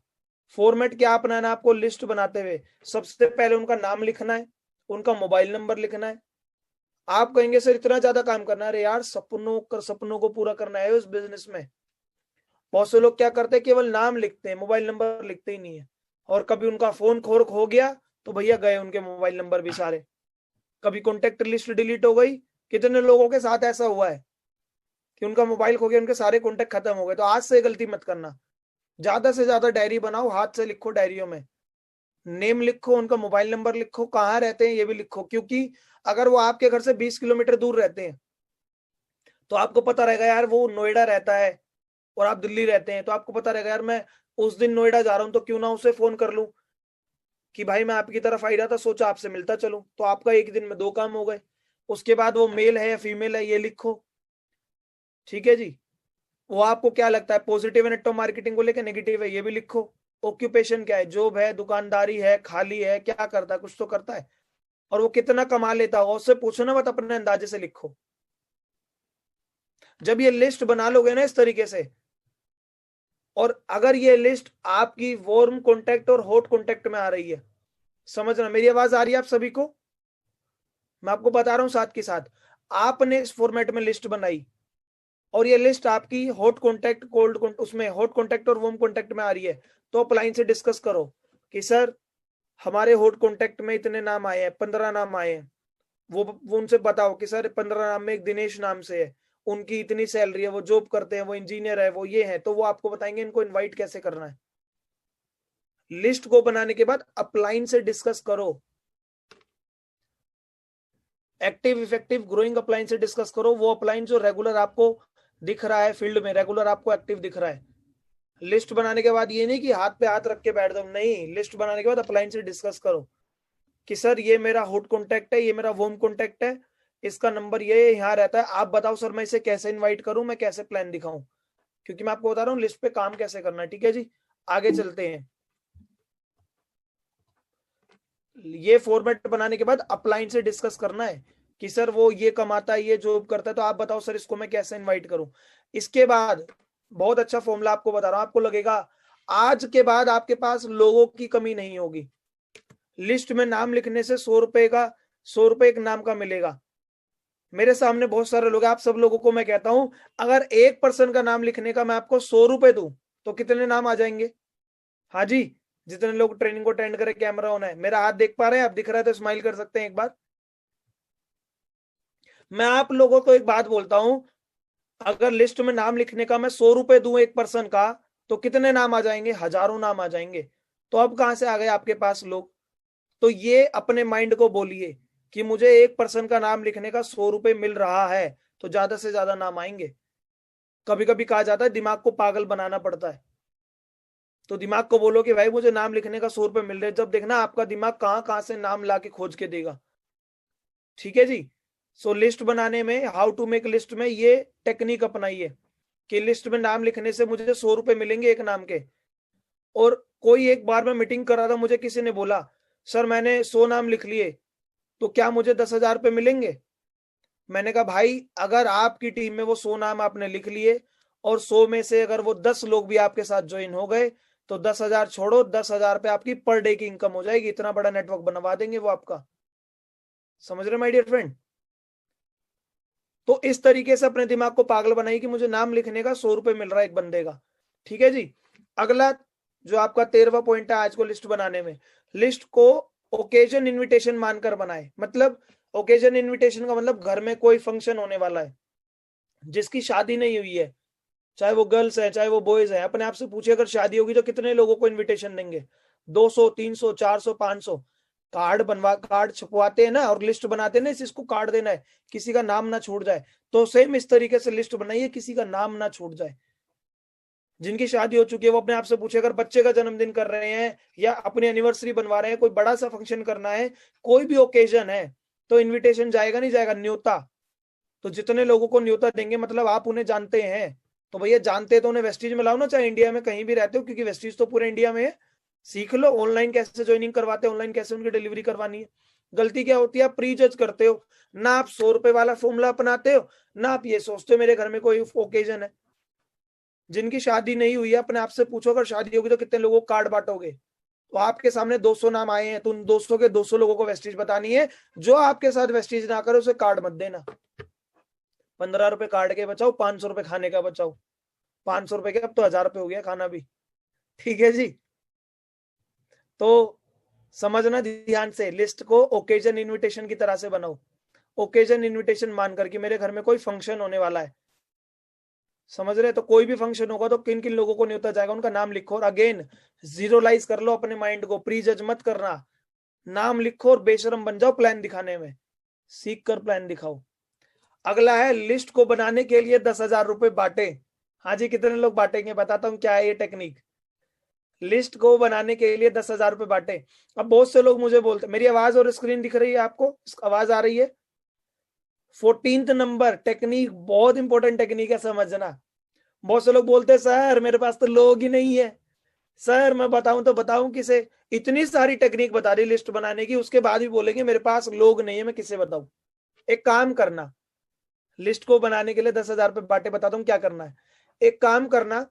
फॉर्मेट क्या अपनाना है आपको लिस्ट बनाते हुए? सबसे पहले उनका नाम लिखना है, उनका मोबाइल नंबर लिखना है। आप कहेंगे सर इतना ज्यादा काम करना है? अरे यार सपनों को पूरा करना है उस बिजनेस में। बहुत से लोग क्या करते हैं, केवल नाम लिखते हैं, मोबाइल नंबर लिखते ही नहीं है। और कभी उनका फोन खो गया तो भैया गए उनके मोबाइल नंबर भी सारे। कभी कॉन्टेक्ट लिस्ट डिलीट हो गई। कितने लोगों के साथ ऐसा हुआ है कि उनका मोबाइल खो गया, उनके सारे कॉन्टेक्ट खत्म हो गए। तो आज से गलती मत करना, ज्यादा से ज्यादा डायरी बनाओ, हाथ से लिखो डायरियों में, नेम लिखो, उनका मोबाइल नंबर लिखो, कहाँ रहते हैं ये भी लिखो। क्योंकि अगर वो आपके घर से 20 किलोमीटर दूर रहते हैं तो आपको पता रहेगा यार वो नोएडा रहता है और आप दिल्ली रहते हैं, तो आपको पता रहेगा यार मैं उस दिन नोएडा जा रहा हूं तो क्यों ना उसे फोन कर लूं कि भाई मैं आपकी तरफ आ रहा था, सोचा आपसे मिलता चलूं। तो आपका एक दिन में 2 काम हो गए। उसके बाद वो मेल है या फीमेल है ये लिखो। ठीक है जी। वो आपको क्या लगता है पॉजिटिव है नेटवर्क मार्केटिंग को लेकर, नेगेटिव है ये भी लिखो। ऑक्यूपेशन क्या है, जॉब है, दुकानदारी है, खाली है, क्या करता है, कुछ तो करता है। और वो कितना कमा लेता होगा उससे पूछो ना, मत अपने अंदाजे से लिखो। जब ये लिस्ट बना लोगे ना इस तरीके से, और अगर ये लिस्ट आपकी वार्म कॉन्टेक्ट और हॉट कॉन्टेक्ट में आ रही है, समझना, मेरी आवाज आ रही है आप सभी को? मैं आपको बता रहा हूं साथ के साथ, आपने इस फॉर्मेट में लिस्ट बनाई और ये लिस्ट आपकी हॉट कॉन्टेक्ट कोल्ड उसमें हॉट कॉन्टेक्ट और वार्म कॉन्टेक्ट में आ रही है, तो अपलाइन से डिस्कस करो कि सर हमारे हॉट कॉन्टेक्ट में इतने नाम आए हैं, 15 नाम आए हैं, वो उनसे बताओ कि सर 15 नाम में एक दिनेश नाम से है, उनकी इतनी सैलरी है, वो जॉब करते हैं, वो इंजीनियर है, वो ये है, तो वो आपको बताएंगे इनको इनवाइट कैसे करना है। लिस्ट को बनाने के बाद अपलाइन से डिस्कस करो, एक्टिव इफेक्टिव ग्रोइंग अपलाइन से डिस्कस करो, वो अपलाइन जो रेगुलर आपको दिख रहा है फील्ड में, रेगुलर आपको एक्टिव दिख रहा है। लिस्ट बनाने के बाद ये नहीं कि हाथ पे हाथ रख के बैठ जाओ, नहीं, लिस्ट बनाने के बाद अपलाइन से डिस्कस करो कि सर ये मेरा हॉट कॉन्टेक्ट है, ये मेरा वार्म कॉन्टेक्ट है, इसका नंबर ये यहाँ रहता है, आप बताओ सर मैं इसे कैसे इनवाइट करूं, मैं कैसे प्लान दिखाऊं, क्योंकि मैं आपको बता रहा हूँ लिस्ट पे काम कैसे करना है। ठीक है जी, आगे चलते हैं। ये फॉर्मेट बनाने के बाद अपलाइन से डिस्कस करना है कि सर वो ये कमाता है, ये जॉब करता है, तो आप बताओ सर इसको मैं कैसे इनवाइट करूं। इसके बाद बहुत अच्छा फॉर्मूला आपको बता रहा हूं, आपको लगेगा आज के बाद आपके पास लोगों की कमी नहीं होगी। लिस्ट में नाम लिखने से 100 रुपए एक नाम का मिलेगा। मेरे सामने बहुत सारे लोग हैं, आप सब लोगों को मैं कहता हूं, अगर एक पर्सन का नाम लिखने का मैं आपको 100 रुपए दूं तो कितने नाम आ जाएंगे? हाँ जी, जितने लोग ट्रेनिंग को अटेंड करें, कैमरा ऑन है, मेरा हाथ देख पा रहे हैं आप? दिख रहा है तो स्माइल कर सकते हैं एक बार। मैं आप लोगों को एक बात बोलता हूं, अगर लिस्ट में नाम लिखने का मैं 100 रुपए दूं एक पर्सन का, तो कितने नाम आ जाएंगे? हजारों नाम आ जाएंगे। तो अब कहां से आ गए आपके पास लोग? तो ये अपने माइंड को बोलिए कि मुझे एक पर्सन का नाम लिखने का 100 रुपए मिल रहा है, तो ज्यादा से ज्यादा नाम आएंगे। कभी कभी कहा जाता है दिमाग को पागल बनाना पड़ता है, तो दिमाग को बोलो कि भाई मुझे नाम लिखने का 100 रुपए मिल रहे हैं, जब देखना आपका दिमाग कहां कहां से नाम ला के खोज के देगा। ठीक है जी। सो लिस्ट बनाने में, हाउ टू मेक लिस्ट में ये टेक्निक अपनाइए कि लिस्ट में नाम लिखने से मुझे 100 रुपए मिलेंगे एक नाम के। और कोई एक बार मैं मीटिंग कर रहा था, मुझे किसी ने बोला सर मैंने 100 नाम लिख लिए, तो क्या मुझे 10,000 रुपए मिलेंगे? मैंने कहा भाई अगर आपकी टीम में वो 100 नाम आपने लिख लिए और 100 में से अगर वो 10 लोग भी आपके साथ ज्वाइन हो गए, तो 10,000 छोड़ो, 10,000 पे आपकी पर डे की इनकम हो जाएगी। इतना बड़ा नेटवर्क बनवा देंगे वो आपका। समझ रहे माय डियर फ्रेंड? तो इस तरीके से अपने दिमाग को पागल बनाइए कि मुझे नाम लिखने का 100 रुपए मिल रहा है एक बंदे का। ठीक है जी। अगला जो आपका 13वां पॉइंट है आज को लिस्ट बनाने में, लिस्ट को ओकेजन इनविटेशन मानकर बनाए। मतलब ओकेजन इनविटेशन का मतलब घर में कोई फंक्शन होने वाला है, जिसकी शादी नहीं हुई है, चाहे वो गर्ल्स है चाहे वो बॉयज है, अपने आप से पूछिए अगर शादी होगी तो कितने लोगों को इनविटेशन देंगे? 200, 300, 400, 500? कार्ड छपवाते हैं ना और लिस्ट बनाते हैं ना, इसको कार्ड देना है, किसी का नाम ना छूट जाए। तो सेम इस तरीके से लिस्ट बनाइए, किसी का नाम ना छूट जाए। जिनकी शादी हो चुकी है वो अपने आप से पूछे, अगर बच्चे का जन्मदिन कर रहे हैं या अपनी एनिवर्सरी बनवा रहे हैं, कोई बड़ा सा फंक्शन करना है, कोई भी ओकेजन है, तो इनविटेशन जाएगा नहीं जाएगा? न्योता। तो जितने लोगों को न्योता देंगे मतलब आप उन्हें जानते हैं, तो भैया जानते तो उन्हें वेस्टीज में लाओ ना, चाहे इंडिया में कहीं भी रहते हो, क्योंकि वेस्टीज तो पूरे इंडिया में है। सीख लो ऑनलाइन कैसे ज्वाइनिंग करवाते हैं, ऑनलाइन कैसे उनकी डिलीवरी करवानी है। गलती क्या होती है, आप प्री जज करते हो ना, आप 100 रुपए वाला फॉर्मूला अपनाते हो ना, आप ये सोचते हो मेरे घर में कोई ओकेजन है। जिनकी शादी नहीं हुई है अपने आप से पूछो, अगर शादी होगी तो कितने लोगों को कार्ड बांटोगे? तो आपके सामने 200 नाम आए हैं, तो उन 200 के 200 लोगों को वेस्टीज बतानी है। जो आपके साथ वेस्टीज ना करे उसे कार्ड मत देना। 15 रुपए कार्ड के बचाओ, 500 रुपए खाने का बचाओ। 500 रुपए के अब तो 1,000 रुपए हो गया खाना भी। ठीक है जी। तो समझना ध्यान से, लिस्ट को ओकेजन इनविटेशन की तरह से बनाओ। ओकेजन इनविटेशन मान करके मेरे घर में कोई फंक्शन होने वाला है, समझ रहे? तो कोई भी फंक्शन होगा तो किन किन लोगों को न्योता जाएगा उनका नाम लिखो, और अगेन जीरोलाइज कर लो अपने माइंड को, प्री जज मत करना। नाम लिखो और बेशरम बन जाओ प्लान दिखाने में, सीख कर प्लान दिखाओ। अगला है लिस्ट को बनाने के लिए 10,000 रुपए बांटे। हाँ जी, कितने लोग बांटेंगे? बताता हूँ क्या है ये टेक्निक। लिस्ट को बनाने के लिए 10,000 रुपए बांटे। अब बहुत से लोग मुझे बोलते, मेरी आवाज और स्क्रीन दिख रही है आपको? आवाज आ रही है? 14th नंबर टेक्निक बहुत इंपॉर्टेंट टेक्निक है, समझना। बहुत से लोग बोलते हैं सर मेरे पास तो लोग ही नहीं है। सर मैं बताऊं तो बताऊं किसे? इतनी सारी टेक्निक बता दी लिस्ट बनाने की, उसके बाद भी बोलेंगे मेरे पास लोग नहीं है, मैं किसे बताऊं? एक काम करना, लिस्ट को बनाने के लिए 10,000 रुपए बांटे, बताता हूँ क्या करना है। एक काम करना,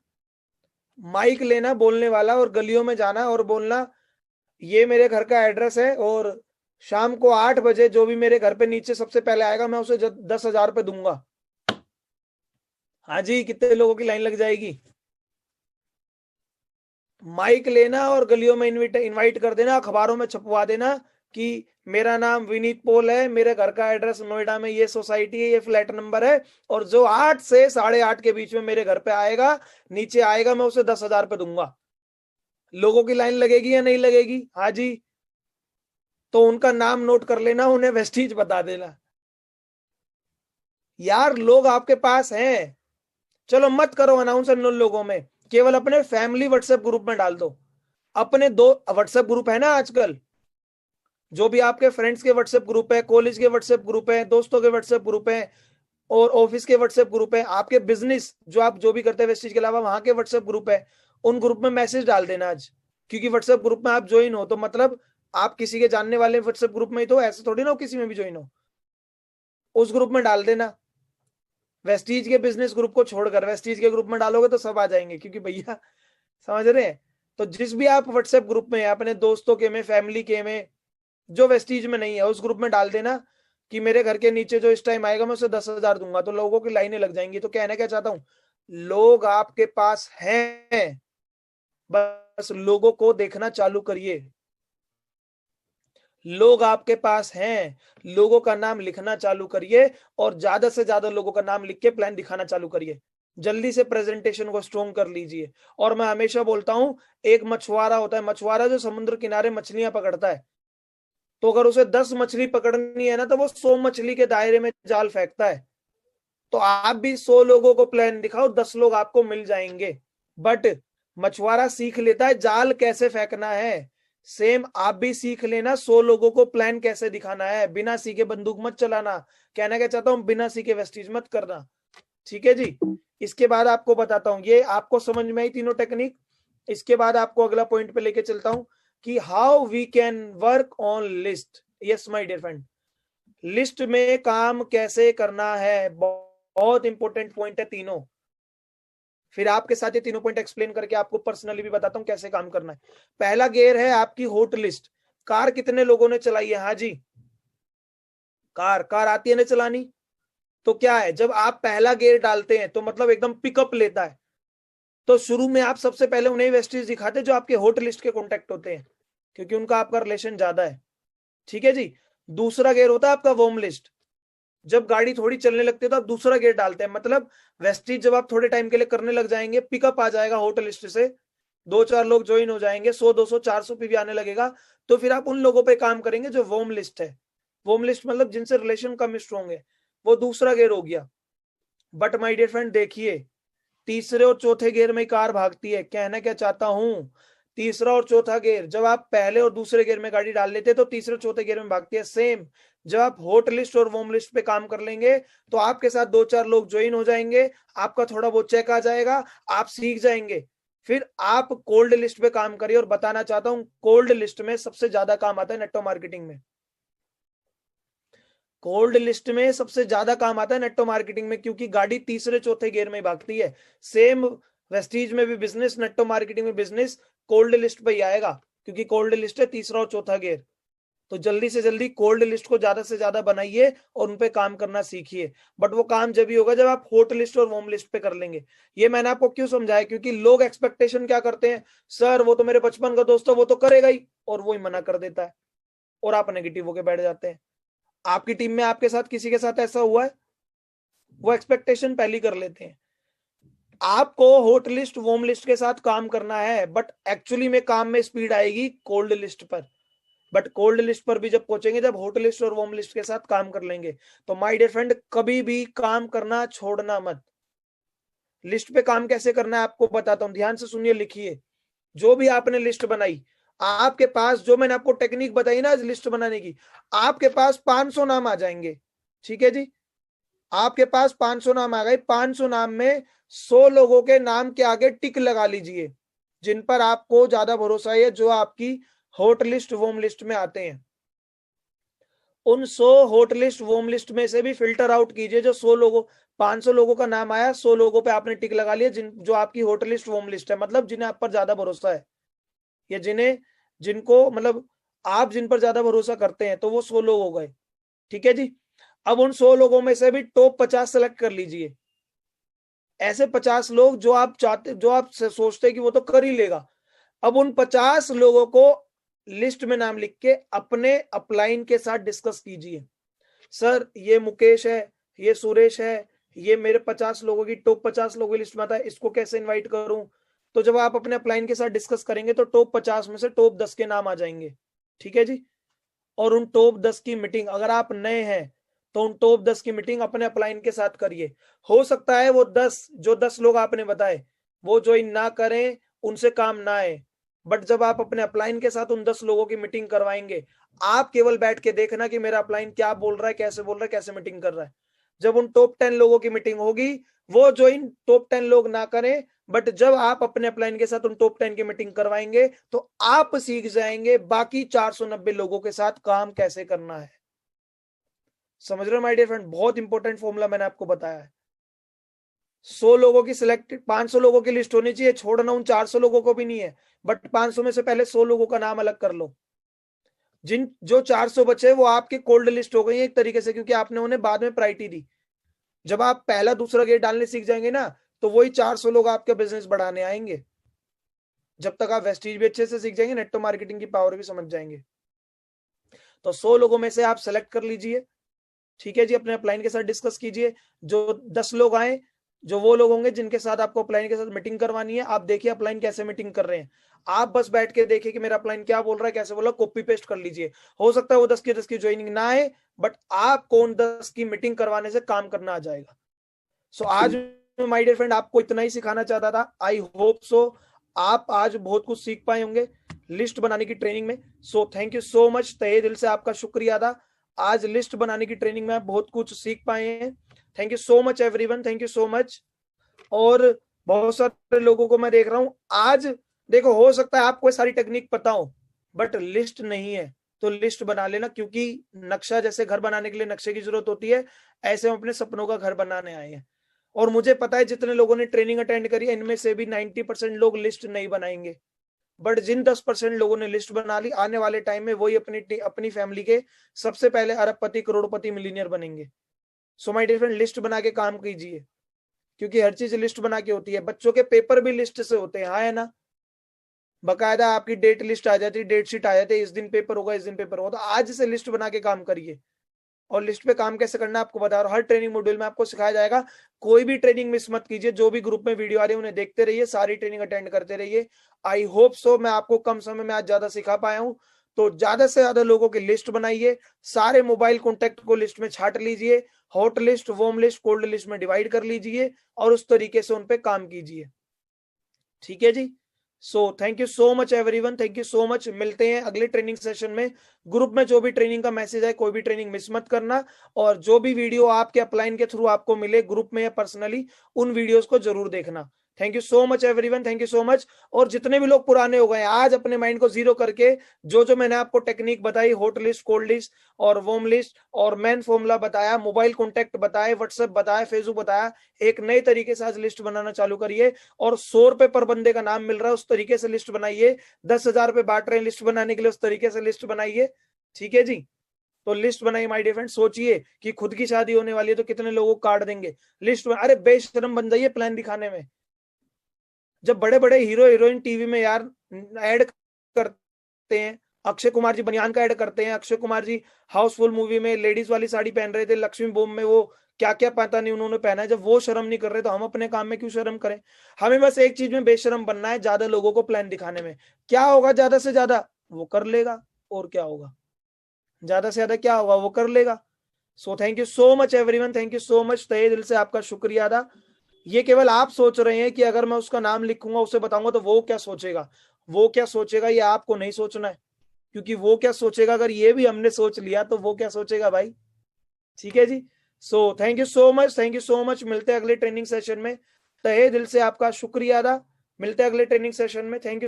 माइक लेना बोलने वाला और गलियों में जाना और बोलना ये मेरे घर का एड्रेस है और शाम को 8 बजे जो भी मेरे घर पे नीचे सबसे पहले आएगा मैं उसे 10,000 रुपये दूंगा। हाँ जी, कितने लोगों की लाइन लग जाएगी? माइक लेना और गलियों में इनवाइट कर देना, अखबारों में छपवा देना कि मेरा नाम विनीत पोल है, मेरे घर का एड्रेस नोएडा में ये सोसाइटी है, ये फ्लैट नंबर है, और जो 8 से 8:30 के बीच में मेरे घर पे आएगा, नीचे आएगा, मैं उसे 10,000 रुपये दूंगा। लोगों की लाइन लगेगी या नहीं लगेगी? हाँ जी। तो उनका नाम नोट कर लेना, उन्हें वेस्टीज बता देना। यार लोग आपके पास हैं, चलो मत करो अनाउंस उन लोगों में, केवल अपने फैमिली व्हाट्सएप ग्रुप में डाल दो। अपने दो व्हाट्सएप ग्रुप है ना आजकल, जो भी आपके फ्रेंड्स के व्हाट्सएप ग्रुप है, कॉलेज के व्हाट्सएप ग्रुप है, दोस्तों के व्हाट्सएप ग्रुप है, और ऑफिस के व्हाट्सएप ग्रुप है, आपके बिजनेस जो आप जो भी करते हैं वेस्टीज के अलावा वहां के व्हाट्सएप ग्रुप है, उन ग्रुप में मैसेज डाल देना आज। क्योंकि व्हाट्सएप ग्रुप में आप ज्वाइन हो तो मतलब आप किसी के जानने वाले व्हाट्सएप ग्रुप में ही, तो ऐसे थोड़ी ना हो किसी में भी ज्वाइन हो, उस ग्रुप में डाल देना। वेस्टीज के बिजनेस ग्रुप को छोड़कर वेस्टीज के ग्रुप में डालोगे तो सब आ जाएंगे, क्योंकि भैया समझ रहे हैं। तो जिस भी आप व्हाट्सएप ग्रुप में अपने दोस्तों के में, फैमिली के में, जो वेस्टीज में नहीं है, उस ग्रुप में डाल देना कि मेरे घर के नीचे जो इस टाइम आएगा मैं उसे 10,000 दूंगा। तो लोगों की लाइनें लग जाएंगी। तो कहना क्या चाहता हूं, लोग आपके पास हैं, बस लोगों को देखना चालू करिए। लोग आपके पास हैं, लोगों का नाम लिखना चालू करिए और ज्यादा से ज्यादा लोगों का नाम लिख के प्लान दिखाना चालू करिए। जल्दी से प्रेजेंटेशन को स्ट्रॉन्ग कर लीजिए। और मैं हमेशा बोलता हूं, एक मछुआरा होता है, मछुआरा जो समुद्र किनारे मछलियां पकड़ता है, तो अगर उसे 10 मछली पकड़नी है ना, तो वो 100 मछली के दायरे में जाल फेंकता है। तो आप भी 100 लोगों को प्लान दिखाओ, 10 लोग आपको मिल जाएंगे। बट मछुआरा सीख लेता है जाल कैसे फेंकना है, सेम आप भी सीख लेना 100 लोगों को प्लान कैसे दिखाना है। बिना सीखे बंदूक मत चलाना। कहना क्या चाहता हूं, बिना सीखे वेस्टीज मत करना। ठीक है जी। इसके बाद आपको बताता हूं, ये आपको समझ में आई तीनों टेक्निक। इसके बाद आपको अगला पॉइंट पे लेके चलता हूं कि how we can work on list. Yes my dear friend, list में काम कैसे करना है, बहुत इंपॉर्टेंट पॉइंट है तीनों। फिर आपके साथ ये तीनों पॉइंट एक्सप्लेन करके आपको पर्सनली भी बताता हूं कैसे काम करना है। पहला गेयर है आपकी हॉट लिस्ट। कार कितने लोगों ने चलाई है? हाँ जी, कार कार आती है ना चलानी। तो क्या है, जब आप पहला गेयर डालते हैं तो मतलब एकदम पिकअप लेता है, तो शुरू में आप सबसे पहले उन्हें वेस्टेज दिखाते हैं जो आपके हॉट लिस्ट के कॉन्टेक्ट होते हैं, क्योंकि उनका आपका रिलेशन ज्यादा है। ठीक है जी। दूसरा गेयर होता है आपका वार्म लिस्ट। जब गाड़ी थोड़ी चलने लगती है तो आप दूसरा गेयर डालते हैं, मतलब वेस्टीज जब आप थोड़े टाइम के लिए करने लग जाएंगे, पिकअप आ जाएगा हॉट लिस्ट से, 2-4 लोग ज्वाइन हो जाएंगे, 100, 200, 400 पे भी आने लगेगा, तो फिर आप उन लोगों पे काम करेंगे जो वार्म लिस्ट है। वार्म लिस्ट मतलब जिनसे रिलेशन कम स्ट्रॉन्ग है, वो दूसरा गेयर हो गया। बट माय डियर फ्रेंड देखिए, तीसरे और चौथे गियर में कार भागती है। कहना क्या चाहता हूं, तीसरा और चौथा गियर, जब आप पहले और दूसरे गियर में गाड़ी डाल लेते तो तीसरे और चौथे गियर में भागती है। सेम जब आप हॉट लिस्ट और वार्म लिस्ट पे काम कर लेंगे तो आपके साथ 2-4 लोग ज्वाइन हो जाएंगे, आपका थोड़ा बहुत चेक आ जाएगा, आप सीख जाएंगे। फिर आप कोल्ड लिस्ट पे काम करिए। और बताना चाहता हूं, कोल्ड लिस्ट में सबसे ज्यादा काम आता है नेटवर्क मार्केटिंग में। कोल्ड लिस्ट में सबसे ज्यादा काम आता है नेटवर्क मार्केटिंग में, क्योंकि गाड़ी तीसरे चौथे गियर में भागती है। सेम वेस्टीज में भी बिजनेस, नेटवर्क मार्केटिंग में बिजनेस कोल्ड लिस्ट पे ही आएगा, क्योंकि कोल्ड लिस्ट है तीसरा और चौथा गियर। तो जल्दी से जल्दी कोल्ड लिस्ट को ज्यादा से ज्यादा बनाइए और उन पे काम करना सीखिए। बट वो काम जब ही होगा जब आप हॉट लिस्ट और वार्म लिस्ट पे कर लेंगे। ये मैंने आपको क्यों समझाया, क्योंकि लोग एक्सपेक्टेशन क्या करते हैं, सर वो तो मेरे बचपन का दोस्त है, वो तो करेगा ही, और वो ही मना कर देता है, और आप नेगेटिव होके बैठ जाते हैं। आपकी टीम में आपके साथ किसी के साथ ऐसा हुआ है? वो एक्सपेक्टेशन पहले कर लेते हैं। आपको हॉट लिस्ट वार्म लिस्ट के साथ काम करना है, बट एक्चुअली में काम में स्पीड आएगी कोल्ड लिस्ट पर। बट कोल्ड लिस्ट पर भी जब पहुंचेंगे, जब हॉट लिस्ट और वार्म लिस्ट के साथ काम कर लेंगे, तो माय डियर फ्रेंड कभी भी काम करना छोड़ना मत। लिस्ट पे काम कैसे करना है आपको बताता हूं, ध्यान से सुनिए, लिखिए। जो भी आपने लिस्ट बनाई, आपके पास जो मैंने आपको टेक्निक बताई ना आज लिस्ट बनाने की, आपके पास 500 नाम आ जाएंगे। ठीक है जी। आपके पास 500 नाम आ गए। 500 नाम में 100 लोगों के नाम के आगे टिक लगा लीजिए, जिन पर आपको ज्यादा भरोसा है, जो आपकी हॉट लिस्ट वार्म लिस्ट में आते हैं। उन 100 हॉट लिस्ट वॉर्म लिस्ट में से भी फिल्टर आउट कीजिए जो 100 लोगों 500 लोगों का नाम आया, 100 लोगों पे आपने टिक लगा लिया जो आपकी हॉट लिस्ट वॉर्म लिस्ट है, मतलब जिन्हें आप पर ज्यादा भरोसा है, या जिनको मतलब आप जिन पर ज्यादा भरोसा करते हैं, तो वो 100 लोग हो गए। ठीक है जी। अब उन 100 लोगों में से भी टॉप 50 सेलेक्ट कर लीजिए, ऐसे 50 लोग जो आप चाहते, जो आप सोचते कि वो तो कर ही लेगा। अब उन 50 लोगों को लिस्ट में नाम लिख के अपने अपलाइन के साथ डिस्कस कीजिए। सर ये मुकेश है, ये सुरेश है, ये मेरे 50 लोगों की टॉप 50 लोगों की लिस्ट में आता है, इसको कैसे इनवाइट करूं? तो जब आप अपने अपलाइन के साथ डिस्कस करेंगे तो टॉप 50 में से टॉप 10 के नाम आ जाएंगे। ठीक है जी। और उन टॉप 10 की मीटिंग, अगर आप नए हैं तो उन टॉप 10 की मीटिंग अपने अपलाइन के साथ करिए। हो सकता है वो 10 लोग आपने बताए वो ज्वाइन ना करें, उनसे काम ना आए, बट जब आप अपने अपलाइन के साथ उन 10 लोगों की मीटिंग करवाएंगे, आप केवल बैठ के देखना कि मेरा अपलाइन क्या बोल रहा है, कैसे बोल रहा है, कैसे मीटिंग कर रहा है। जब उन टॉप 10 लोगों की मीटिंग होगी, वो ज्वाइन टॉप 10 लोग ना करें, बट जब आप अपने अपलाइन के साथ उन टॉप 10 की मीटिंग करवाएंगे तो आप सीख जाएंगे बाकी 490 लोगों के साथ काम कैसे करना है। समझ रहे हो माय डियर फ्रेंड? बहुत इंपॉर्टेंट फॉर्मूला मैंने आपको बताया है। 100 लोगों की सिलेक्टेड 500 लोगों की लिस्ट होनी चाहिए, छोड़ना उन 400 लोगों को भी नहीं है, बट 500 में से पहले 100 लोगों का नाम अलग कर लो। जिन जो 400 बचे वो आपके कोल्ड लिस्ट हो गई है एक तरीके से, क्योंकि आपने उन्हें बाद में प्रायोरिटी दी। जब आप पहला दूसरा गेट डालने सीख जाएंगे ना, तो वही 400 लोग आपके बिजनेस बढ़ाने आएंगे। जब तक आप वेस्टीज भी अच्छे से सीख जाएंगे, नेटवर्क मार्केटिंग की पावर भी समझ जाएंगे। तो 100 लोगों में से आप सेलेक्ट कर लीजिए। ठीक है जी। अपने अपलाइन के साथ डिस्कस कीजिए। जो 10 लोग आए, जो वो लोग होंगे जिनके साथ आपको अपलाइन के साथ मीटिंग करवानी है, आप देखिए अपलाइन कैसे मीटिंग कर रहे हैं। आप बस बैठ के देखिए कि मेरा अपलाइन क्या बोल रहा है, कैसे बोल रहा है, कॉपी पेस्ट कर लीजिए। हो सकता है वो 10 की ज्वाइनिंग ना आए, बट आपको उन 10 की मीटिंग करवाने से काम करना आ जाएगा। सो आज माय डियर फ्रेंड आपको इतना ही सिखाना चाहता था। आई होप सो आप आज बहुत कुछ सीख पाए होंगे लिस्ट बनाने की ट्रेनिंग में। सो थैंक यू सो मच, तहे दिल से आपका शुक्रिया था। आज लिस्ट बनाने की ट्रेनिंग में आप बहुत कुछ सीख पाए हैं। Thank you so much everyone, thank you so much. और बहुत सारे लोगों को मैं देख रहा हूं आज। देखो, हो सकता है आपको सारी टेक्निक पता हो, बट लिस्ट नहीं है, तो लिस्ट बना लेना, क्योंकि नक्शा जैसे घर बनाने के लिए नक्शे की जरूरत होती है, ऐसे हम अपने सपनों का घर बनाने आए हैं। और मुझे पता है जितने लोगों ने ट्रेनिंग अटेंड करी है, इनमें से भी 90% लोग लिस्ट नहीं बनाएंगे, बट जिन 10% लोगों ने लिस्ट बना ली, आने वाले टाइम में वही अपनी अपनी फैमिली के सबसे पहले अरबपति, करोड़पति, मिलीनियर बनेंगे। So my dear friend, list बना के काम कीजिए, क्योंकि हर चीज लिस्ट बना के होती है। बच्चों के पेपर भी लिस्ट से होते हैं, हाँ है ना? बकायदा आपकी डेट लिस्ट आ जाती है, डेट शीट आ जाती है, इस दिन पेपर होगा, इस दिन पेपर होगा। तो आज से लिस्ट बना के काम करिए। और लिस्ट पे काम कैसे करना है आपको बता रहा हूं, हर ट्रेनिंग मॉड्यूल में आपको सिखाया जाएगा। कोई भी ट्रेनिंग मिस मत कीजिए। जो भी ग्रुप में वीडियो आ रही है उन्हें देखते रहिए, सारी ट्रेनिंग अटेंड करते रहिए। आई होप सो मैं आपको कम समय में आज ज्यादा सिखा पाया हूं। तो ज्यादा से ज्यादा लोगों की लिस्ट बनाइए, सारे मोबाइल कॉन्टेक्ट को लिस्ट में छाट लीजिए, hot list, warm list, cold list में डिवाइड कर लीजिए, और उस तरीके से उन पे काम कीजिए। ठीक है जी। So thank you so much everyone, thank you so much. मिलते हैं अगले ट्रेनिंग सेशन में। ग्रुप में जो भी ट्रेनिंग का मैसेज है, कोई भी ट्रेनिंग मिस मत करना, और जो भी वीडियो आपके अपलाइन के थ्रू आपको मिले ग्रुप में या पर्सनली, उन वीडियोस को जरूर देखना। Thank you so much everyone, thank you so much. और जितने भी लोग पुराने हो गए, आज अपने माइंड को जीरो करके जो जो मैंने आपको टेक्निक बताई, हॉट लिस्ट, कोल्ड लिस्ट और वार्म लिस्ट और मैन फॉर्मूला बताया, मोबाइल कॉन्टेक्ट बताए, व्हाट्सएप बताया, फेसबुक बताया, एक नए तरीके से आज लिस्ट बनाना चालू करिए। और 100 रुपए पर बंदे का नाम मिल रहा है, उस तरीके से लिस्ट बनाइए। 10,000 रुपए बांट रहे हैं लिस्ट बनाने के लिए, उस तरीके से लिस्ट बनाइए। ठीक है जी। तो लिस्ट बनाइए माय डियर फ्रेंड। सोचिए कि खुद की शादी होने वाली है तो कितने लोगों को कार्ड देंगे, लिस्ट में। अरे बेशरम बन जाइए प्लान दिखाने में। जब बड़े बड़े हीरो हीरोइन टीवी में यार ऐड करते हैं, अक्षय कुमार जी बनियान का ऐड करते हैं, अक्षय कुमार जी हाउसफुल मूवी में लेडीज वाली साड़ी पहन रहे थे, लक्ष्मी बॉम्ब में वो क्या क्या पता नहीं उन्होंने पहना है। जब वो शर्म नहीं कर रहे तो हम अपने काम में क्यों शर्म करें? हमें बस एक चीज में बेशरम बनना है, ज्यादा लोगों को प्लान दिखाने में। क्या होगा ज्यादा से ज्यादा? वो कर लेगा। और क्या होगा? ज्यादा से ज्यादा क्या होगा? वो कर लेगा। सो thank you so much everyone, thank you so much, तहे दिल से आपका शुक्रिया अदा। ये केवल आप सोच रहे हैं कि अगर मैं उसका नाम लिखूंगा, उसे बताऊंगा तो वो क्या सोचेगा। वो क्या सोचेगा ये आपको नहीं सोचना है, क्योंकि वो क्या सोचेगा अगर ये भी हमने सोच लिया तो वो क्या सोचेगा भाई। ठीक है जी। So thank you so much, thank you so much. मिलते हैं अगले ट्रेनिंग सेशन में। तहे दिल से आपका शुक्रिया अदा। मिलते हैं अगले ट्रेनिंग सेशन में। Thank you.